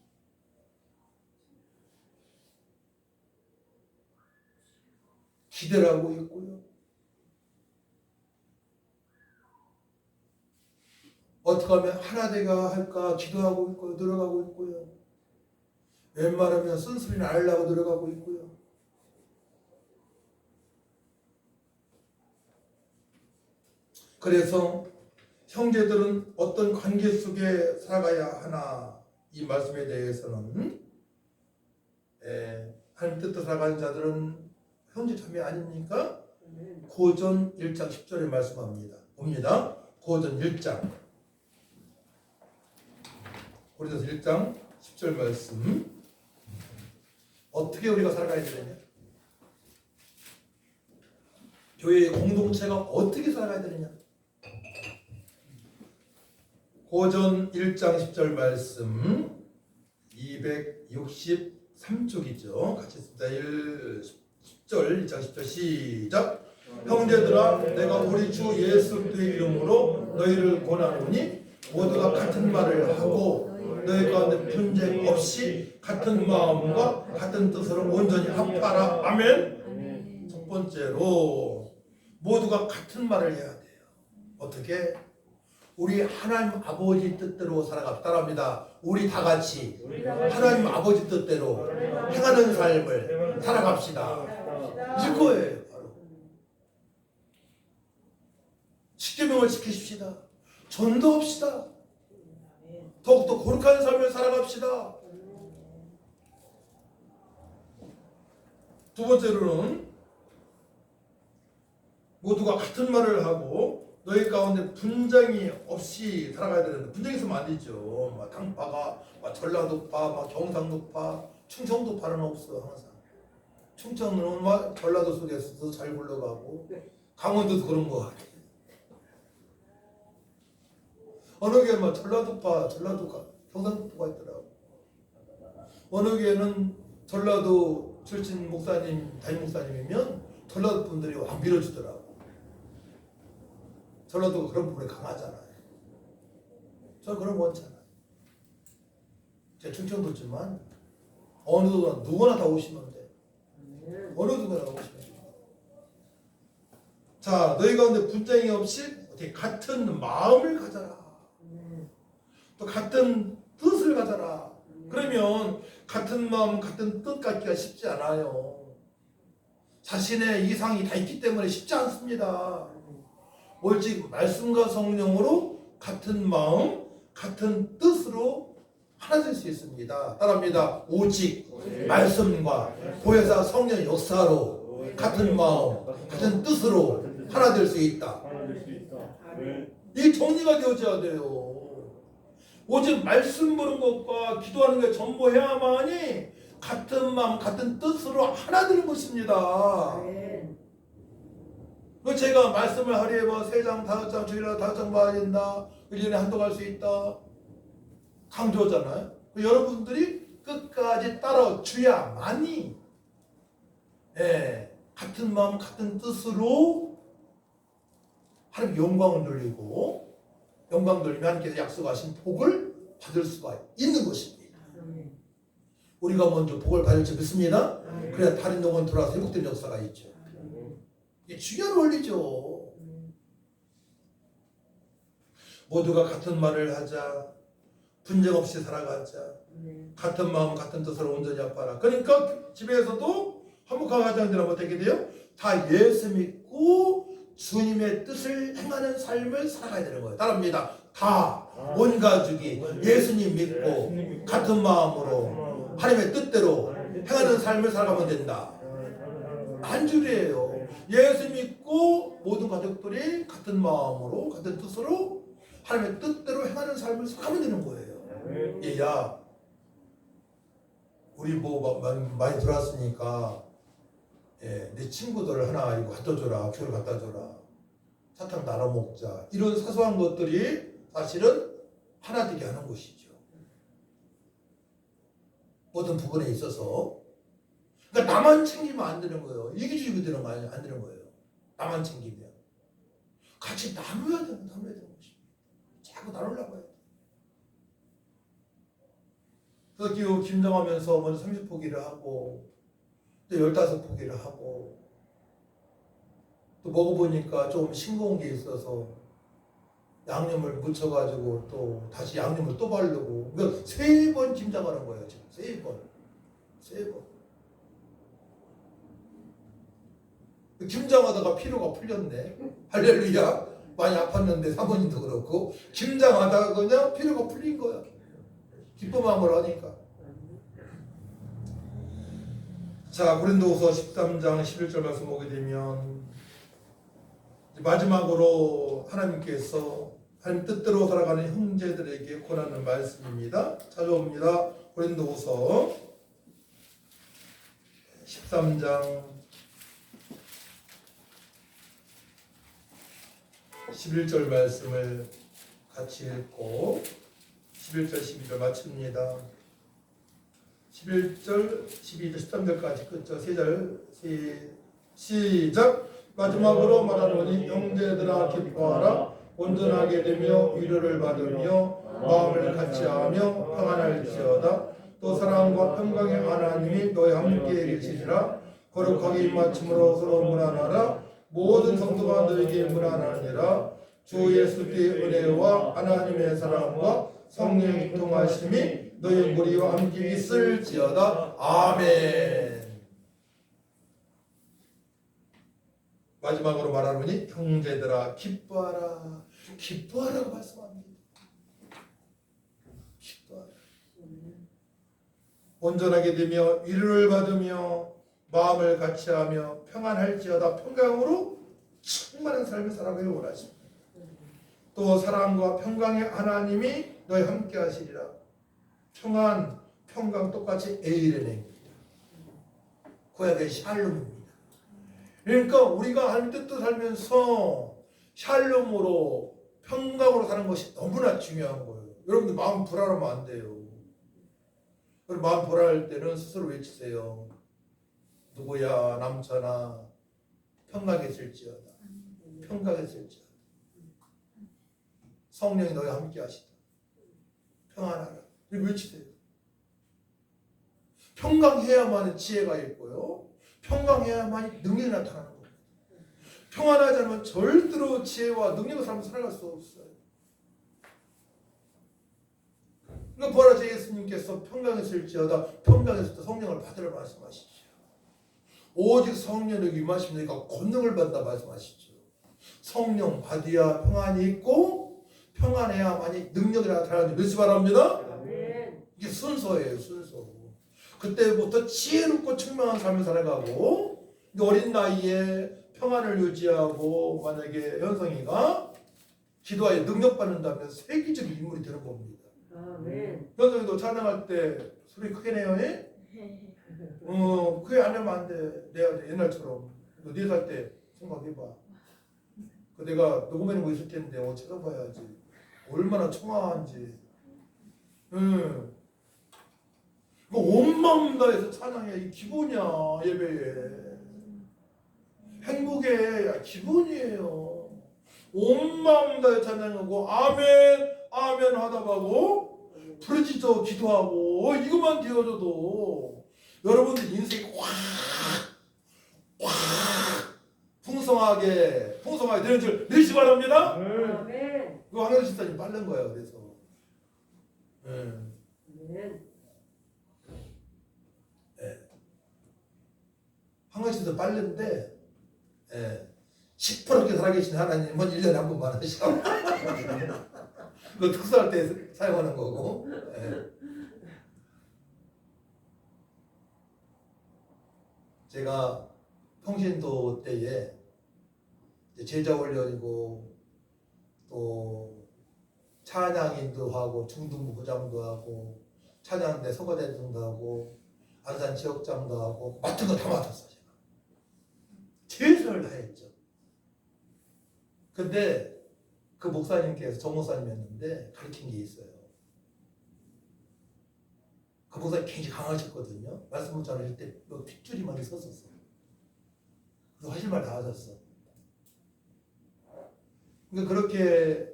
기대를 하고 있고요. 어떻게 하면 하나 되가 할까 기도하고 있고요. 노력하고 있고요. 웬만하면 쓴소리는 안 하려고 노력하고 있고요. 그래서 형제들은 어떤 관계 속에 살아가야 하나 이 말씀에 대해서는 하나님 뜻대로 살아가는 자들은 형제 자매 아닙니까? 고전 1장 10절에 말씀합니다. 봅니다. 고전 1장 고린도서 1장 10절 말씀. 어떻게 우리가 살아가야 되느냐? 교회의 공동체가 어떻게 살아가야 되느냐? 고전 1장 10절 말씀 263쪽이죠. 같이 씁니다. 10절 1장 10절 시작. 형제들아 내가 우리 주 예수 그리스도의 이름으로 너희를 권하노니 모두가 같은 말을 하고 너희 가운데 분쟁 없이 같은 마음과 같은 뜻으로 온전히 합하라. 아멘. 첫 번째로 모두가 같은 말을 해야 돼요. 어떻게? 우리 하나님 아버지 뜻대로 살아갑시다. 따라합니다. 우리 다 같이 하나님 아버지 뜻대로 행하는 삶을 살아갑시다. 이거예요. 바로. 십계명을 지키십시다. 전도합시다. 더욱더 거룩한 삶을 살아갑시다. 두 번째로는 모두가 같은 말을 하고 너희 가운데 분쟁이 없이 살아가야 되는데 분쟁이 있으면 안 되죠. 막 당파가 막 전라도파, 막 경상도파, 충청도파는 없어 항상. 충청도는 막 전라도 속에서도 잘 굴러가고 강원도도 그런 거 같아. 어느 교회는 막 전라도파, 경상도파가 있더라고. 어느 교회는 전라도 출신 목사님, 담임 목사님이면 전라도 분들이 확 밀어주더라고. 전라도가 그런 부분에 강하잖아요. 저는 그런 거 원치 않아요. 제 충청도지만 어느 누구나 다 오시면 돼. 어느 누구나 다 오시면 돼. 자, 너희 가운데 분쟁이 없이 어떻게 같은 마음을 가져라. 또 같은 뜻을 가져라. 그러면 같은 마음, 같은 뜻 갖기가 쉽지 않아요. 자신의 이상이 다 있기 때문에 쉽지 않습니다. 오직 말씀과 성령으로 같은 마음, 같은 뜻으로 하나 될 수 있습니다. 따라합니다. 오직 말씀과 보혜사 성령 역사로 같은 마음, 같은 뜻으로 하나 될 수 있다. 이게 정리가 되어져야 돼요. 오직 말씀 보는 것과 기도하는 게 전부해야만이 같은 마음, 같은 뜻으로 하나 되는 것입니다. 제가 말씀을 하루에 뭐 3장, 5장, 주일날 5장 봐야 된다. 1년에 한도 갈 수 있다. 강조잖아요. 여러분들이 끝까지 따라줘야만이 같은 마음, 같은 뜻으로 하나님 영광을 돌리고 영광 돌리면 하나님께서 약속하신 복을 받을 수가 있는 것입니다. 우리가 먼저 복을 받을 줄 믿습니다. 그래야 다른 영혼 돌아서 회복된 역사가 있죠. 이게 중요한 원리죠. 모두가 같은 말을 하자. 분쟁 없이 살아가자. 같은 마음 같은 뜻으로 온전히 아파라. 그러니까 집에서도 화목한 가정들은 어떻게 돼요? 다 예수 믿고 주님의 뜻을 행하는 삶을 살아가야 되는 거예요. 따라합니다. 다 온 가족이 예수님 믿고 같은 마음으로 하나님의 뜻대로 행하는 삶을 살아가면 된다. 한 줄이에요. 예수 믿고 모든 가족들이 같은 마음으로 같은 뜻으로 하나님의 뜻대로 행하는 삶을 살아가면 되는 거예요. 얘야, 우리 뭐 많이 들어왔으니까 내 친구들 하나 이거 갖다 줘라, 교를 갖다 줘라, 사탕 나눠 먹자, 이런 사소한 것들이 사실은 하나 되게 하는 것이죠. 모든 부분에 있어서. 그러니까 나만 챙기면 안 되는 거예요. 이기주의가 되는 거 안 되는 거예요. 나만 챙기면. 같이 나눠야 되는 것입니다. 자꾸 나누려고 해요. 그래서 김장하면서 먼저 30포기를 하고 또 15포기를 하고 또 먹어보니까 좀 싱거운 게 있어서 양념을 묻혀가지고 또 다시 양념을 또 바르고, 그러니까 3번 김장하는 거예요. 지금 3번. 김장하다가 피로가 풀렸네. 할렐루야. 많이 아팠는데 사모님도 그렇고 김장하다가 그냥 피로가 풀린 거야. 기쁜 마음으로 하니까. 자, 고린도후서 13장 11절 말씀 보게 되면 마지막으로 하나님께서 하나님 뜻대로 살아가는 형제들에게 권하는 말씀입니다. 찾아옵니다. 고린도후서 13장 11절 말씀을 같이 읽고 11절 12절 마칩니다. 11절 12절 13절까지 끝죠. 3절 시작. 마지막으로 말하노니 형제들아 기뻐하라. 온전하게 되며 위로를 받으며 마음을 같이하며 평안할지어다. 또 사랑과 평강의 하나님이 너희 함께 계시리라. 거룩하게 입맞춤으로 서로 문안하라. 모든 성도가 너에게 문안하니라. 주 예수 그리스도의 은혜와 하나님의 사랑과 성령의 통하심이 너희 무리와 함께 있을지어다. 아멘. 마지막으로 말하노니 형제들아 기뻐하라. 기뻐하라고 말씀합니다. 기뻐하라. 온전하게 되며 위로를 받으며 마음을 같이하며 평안할지어다. 평강으로 충만한 삶을 살아가길 원하십니다. 또 사랑과 평강의 하나님이 너희 함께 하시리라. 평안, 평강 똑같이 에이레네입니다. 구약의 샬롬입니다. 그러니까 우리가 하나님 뜻대로 살면서 샬롬으로 평강으로 사는 것이 너무나 중요한 거예요. 여러분들 마음 불안하면 안 돼요. 마음 불안할 때는 스스로 외치세요. 누구야 남자나 평강했을지어다. 평강했을지어다. 성령이 너희 함께 하시다. 평안하라. 이거 외치세요. 평강해야만 지혜가 있고요. 평강해야만 능력이 나타나는 겁니다. 평안하지 않으면 절대로 지혜와 능력을 살아갈 수 없어요. 그러니까 부활하신 예수님께서 평강했을지어다. 평강했을 때 성령을 받으라 말씀하시죠. 오직 성령의 임하심이니까 권능을 받는다 말씀하시죠. 성령 받아야 평안이 있고 평안해야만이 능력이 나타나는 몇 시 바랍니다. 이게 순서예요. 순서. 그때부터 지혜롭고 청명한 삶을 살아가고 어린 나이에 평안을 유지하고 만약에 현성이가 기도하여 능력받는다면 세계적인 인물이 되는 겁니다. 현성이도 찬양할 때 소리 크게 내요. 그게 안 하면 안 돼. 내가 옛날처럼 너 4살 때 생각해봐. 내가 녹음해놓은 거 있을 텐데 찾아봐야지. 얼마나 청아한지. 온 마음 다해서 찬양해. 이 기본이야. 예배에. 행복의 기본이에요. 온 마음 다해 찬양하고 아멘 아멘 하다 가고 부르짖어 기도하고 이것만 되어줘도 여러분들 인생이 확 풍성하게 되는 줄 믿으시 바랍니다. 그거 황현수 집사님 빠른 거예요. 그래서 한가지도 빨른데 10%게 살아계신 하나님은 1년에 한 번만 하셔. 그 특수할 때 사용하는 거고. 제가 평신도 때에 제자 훈련이고 또 찬양인도 하고 중등부 부장도 하고 찬양대 선거대장도 하고 안산 지역장도 하고 맡은 거 다 맡았어 제가. 최선을 다했죠. 근데 그 목사님께서 정 목사님이었는데 가르친 게 있어요. 그 목사님 굉장히 강하셨거든요. 말씀 전하실 때 핏줄이 많이 섰었어. 그래서 하실 말 다 하셨어. 그러니까 그렇게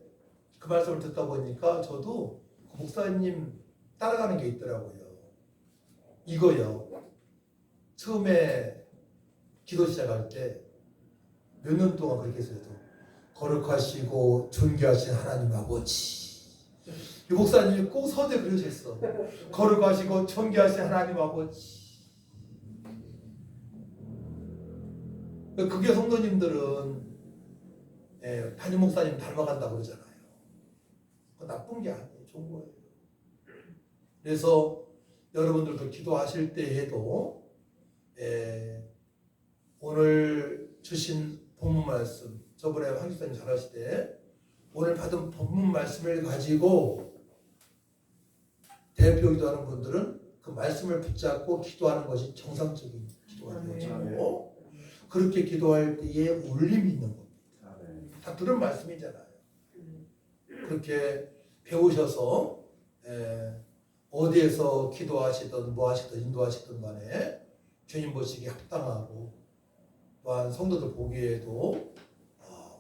그 말씀을 듣다 보니까 저도 그 목사님 따라가는 게 있더라고요. 이거요. 처음에 기도 시작할 때 몇 년 동안 그렇게 했어요. 거룩하시고 존귀하신 하나님 아버지. 이 목사님이 꼭 서대 그러셨어. 거룩하시고 존귀하신 하나님 아버지. 그게 성도님들은 담임 목사님 닮아간다고 그러잖아요. 그거 나쁜 게 아니에요. 좋은 거예요. 그래서 여러분들도 기도하실 때에도 오늘 주신 본문 말씀, 저번에 황 집사님 잘하실 때 오늘 받은 본문 말씀을 가지고 대표 기도하는 분들은 그 말씀을 붙잡고 기도하는 것이 정상적인 기도가 되어지고 그렇게 기도할 때에 울림이 있는 겁니다. 다 들은 말씀이잖아요. 그렇게 배우셔서 어디에서 기도하시든 뭐 하시든 인도하시든 간에 주님 보시기에 합당하고 또한 성도들 보기에도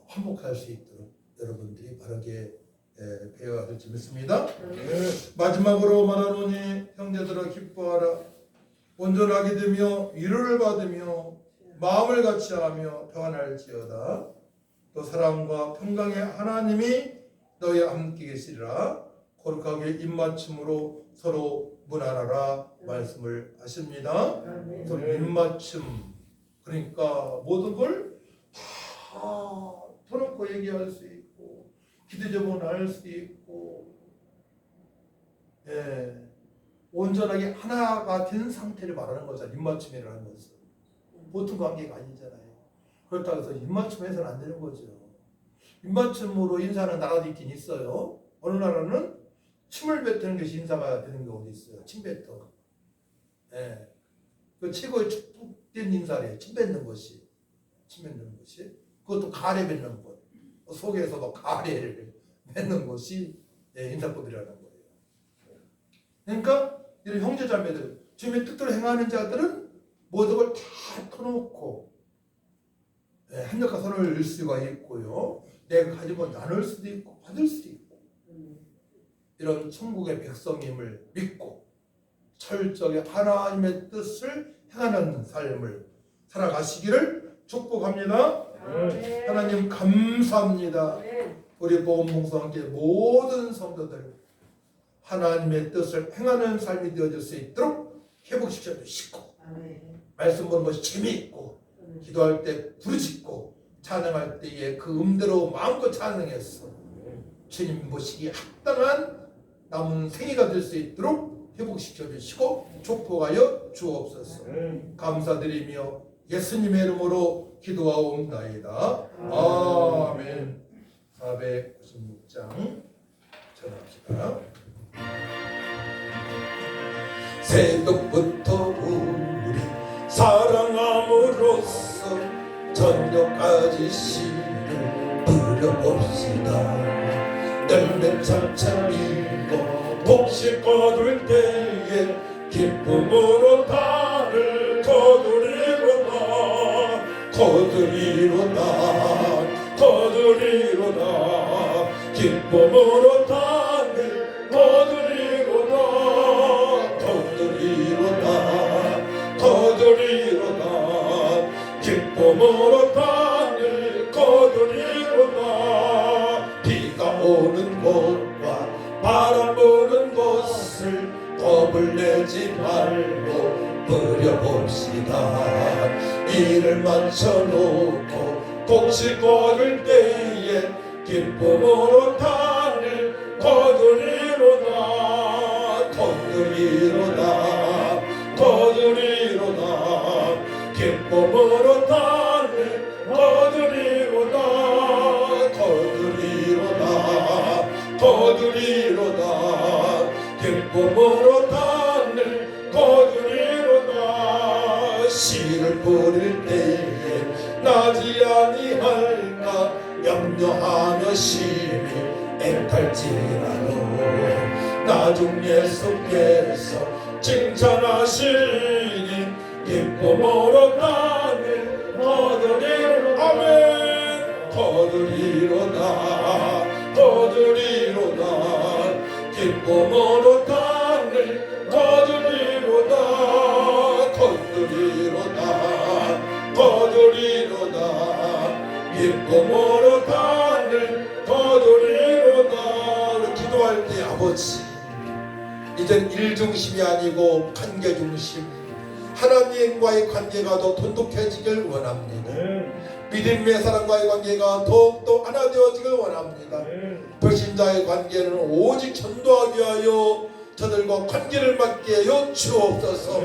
화목할 수 있도록 여러분들이 바르게 배워야 될지 믿습니다. 마지막으로 말하노니 형제들아 기뻐하라. 온전하게 되며 위로를 받으며 마음을 같이하며 평안할지어다. 또 사랑과 평강의 하나님이 너희와 함께 계시리라. 거룩하게 입맞춤으로 서로 문안하라 말씀을 하십니다. 서로 입맞춤, 그러니까 모든 걸 다 터놓고 얘기할 수 있고 기도 제목을 알 수 있고 온전하게 하나가 된 상태를 말하는 거잖아요. 입맞춤이라는 것은 보통 관계가 아니잖아요. 그렇다고 해서 입맞춤해서는 안 되는 거죠. 입맞춤으로 인사하는 나라도 있긴 있어요. 어느 나라는 침을 뱉는 것이 인사가 되는 경우도 있어요. 침 뱉어. 그 최고의 축복된 인사래요. 침 뱉는 것이. 침 뱉는 것이. 그것도 가래 뱉는 것. 속에서 막 가래를 뱉는 것이 인사법이라는 거예요. 그러니까 이런 형제자매들, 주님의 뜻대로 행하는 자들은 모든 걸 다 터놓고 합력한 선을 낼 수가 있고요. 내가 가진 건 나눌 수도 있고 받을 수도 있고 이런 천국의 백성임을 믿고 철저하게 하나님의 뜻을 행하는 삶을 살아가시기를 축복합니다. 하나님 감사합니다. 우리 복음봉사 함께 모든 성도들 하나님의 뜻을 행하는 삶이 되어질 수 있도록 회복시켜 주시고 말씀 보는 것이 재미있고 기도할 때 부르짖고 찬양할 때에 그 음대로 마음껏 찬양해서 주님 보시기에 합당한 남은 생애가 될 수 있도록 회복시켜 주시고 축복하여 주옵소서. 감사드리며 예수님의 이름으로 기도하옵나이다. 아멘. 456장 전합시다. 새벽부터 우리 사랑함으로써 저녁까지 시를 부려봅시다. 널면 잠잠이고 복식 거둘 때에 기쁨으로 달을 거두리로다 기쁨으로 달을 거두리로다 기쁨으로 땅을 거두리로다 비가 오는 곳과 바람 부는 곳 일을 마쳐놓고 곡식 거둘 때에 기쁨으로 단을 거두리로다 거두리로다 거두리로다 기쁨으로 단을 거두리로다 거두리로다 거두리로다 기쁨으로 단을 거두리로다 씨를 뿌릴 때에 나지 아니할까 염려하며 심히 애탈지라도 나중 예수께서 칭찬하시니 기쁨으로 나를 거두리로다 아멘 거두리로다 거두리로다 기쁨으로 나를 거두리로다 거두리로다 거두리로다 기쁨으로 나를 거두리로다 우리 기도할 때 아버지 이젠 일 중심이 아니고 관계 중심 하나님과의 관계가 더 돈독해지길 원합니다. 믿음의 사람과의 관계가 더욱더 하나 되어지길 원합니다. 불신자의 관계는 오직 전도하기 위하여 저들과 관계를 맺게 하여 주옵소서.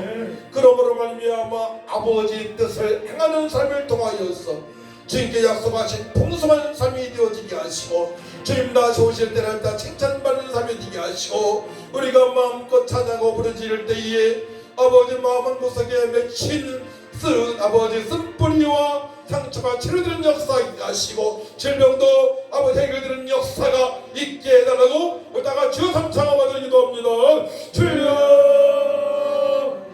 그러므로 말미암아 아버지의 뜻을 행하는 삶을 통하여서 주님께 약속하신 풍성한 삶이 되어지게 하시고 주님 다시 오실 때는 다 칭찬받는 삶이 되게 하시고 우리가 마음껏 찬양하고 부르짖을 때에 아버지 마음 한 구석에 맺힌 쓴 아버지 쓴뿌리와 상처가 치료되는 역사가 하시고 질병도 아버지 해결되는 역사가 있게 해달라고 우리다가 주여 삼창하고 받으려 기도합니다. 주여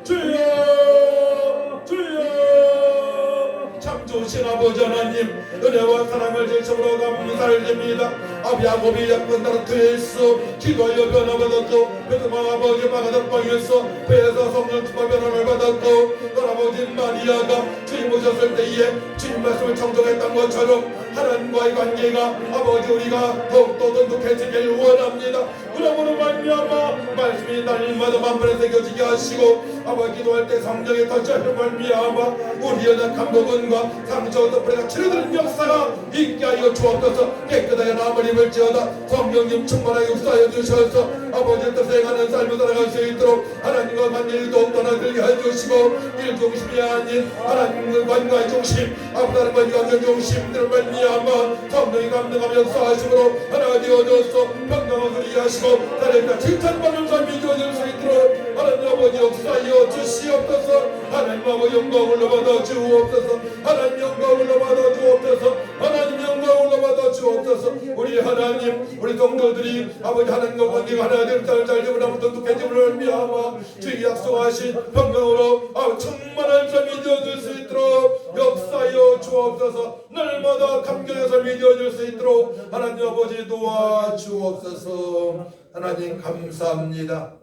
주여 주여 참 좋으신 아버지 하나님 은혜와 사랑을 진심으로 감사드립니다. 아비 야곱이 약분 다르트에서 기도하여 변화받았고 베드마 아버지 마가다방에서 배에서 성령 축복 변화를 받았고 또 아버지 마리아가 주님 오셨을 때에 주님 말씀을 청정했던 것처럼 하나님과의 관계가 아버지 우리가 더욱더 돈독해지길 원합니다. 그러므로 말미암아 말씀이 날마다 만번에 새겨지게 하시고 아버지 기도할 때 성령의 터치하는 말미암아 우리 연약한 부분과 상처 덮어가 치료되는 역사가 있게 하여 주옵소서. 깨끗하게 남을 입을지어다 성령님 충만하게 역사하여 주셔서 아버지 뜻에 가는 삶을 살아갈 수 있도록 하나님과 관계를 더욱더 나들게 해주시고 일 중심이 아닌 하나님과 관계의 중심 아버지 관계 중심들을 말미암아 성령이 감동하며 역사하심으로 하나 되어져서 평강을 누리게 하시고 하나님과 칭찬받는 삶이 되어질 수 있도록 하나님 아버지 역사하여 주시옵소서. 하나님 아버지 영광을 받아 주옵소서. 하나님 영광을 받아 주옵소서. 하나님 영광을 받아 주옵소서. 우리 하나님 우리 동료들이 아버지 하나님과 관계가 하나 될 잘 되고 나면 돈독해짐을 미하마 주의 약속하신 평강으로 충만한 삶이 되어질 수 있도록 역사하여 주옵소서. 날마다 감격의 삶이 되어질 수 있도록 하나님 아버지 도와주옵소서. 하나님 감사합니다.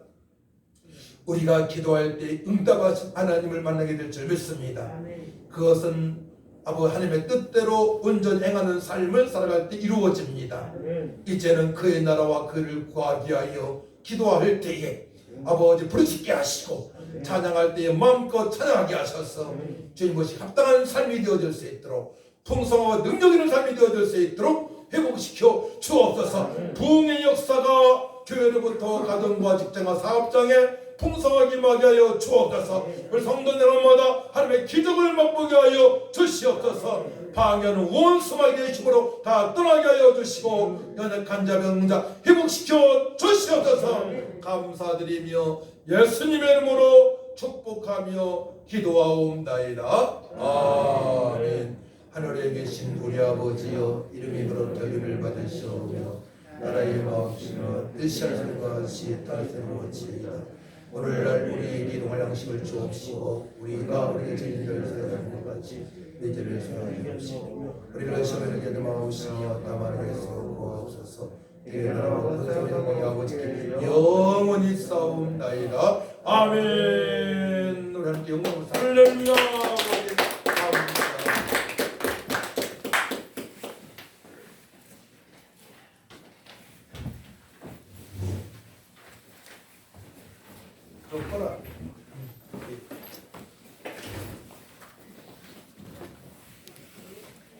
우리가 기도할 때 응답하신 하나님을 만나게 될 줄 믿습니다. 그것은 아버지 하나님의 뜻대로 온전히 행하는 삶을 살아갈 때 이루어집니다. 이제는 그의 나라와 그를 구하기 위하여 기도할 때에 아버지 부르짖게 하시고 찬양할 때에 마음껏 찬양하게 하셔서 주님 것이 합당한 삶이 되어질 수 있도록 풍성하고 능력 있는 삶이 되어질 수 있도록 회복시켜 주옵소서. 부흥의 역사가 교회로부터 가정과 직장과 사업장에 풍성하게 임하게 하여 주옵소서. 우리 성도들마다 하나님의 기적을 맛보게 하여 주시옵소서. 방해하는 원수마귀의 힘으로 다 떠나게 하여 주시고 연약한 자 병자 회복시켜 주시옵소서. 감사드리며 예수님의 이름으로 축복하며 기도하옵나이다. 아멘. 하늘에 계신 우리 아버지여 이름이 그렇게 이름을 받으시오며 나라의 마음씨는 뜻이 하늘과 같이 땅에서 이루어지이다. 오늘날 우리에게 일용할 양식을 주옵시고 우리가 우리의 죄인들을 사하는 것 같이 내 죄를 사하여 주옵시고 우리를 시험에 들게 마옵시며 다만 에게서 구하옵소서. 이에 나라와 권세와 영광이 아버지께 영원히 싸움나이다. 아멘. 우리 함께 영광을 살려주며 아버지 감사합니다. 그렇구나.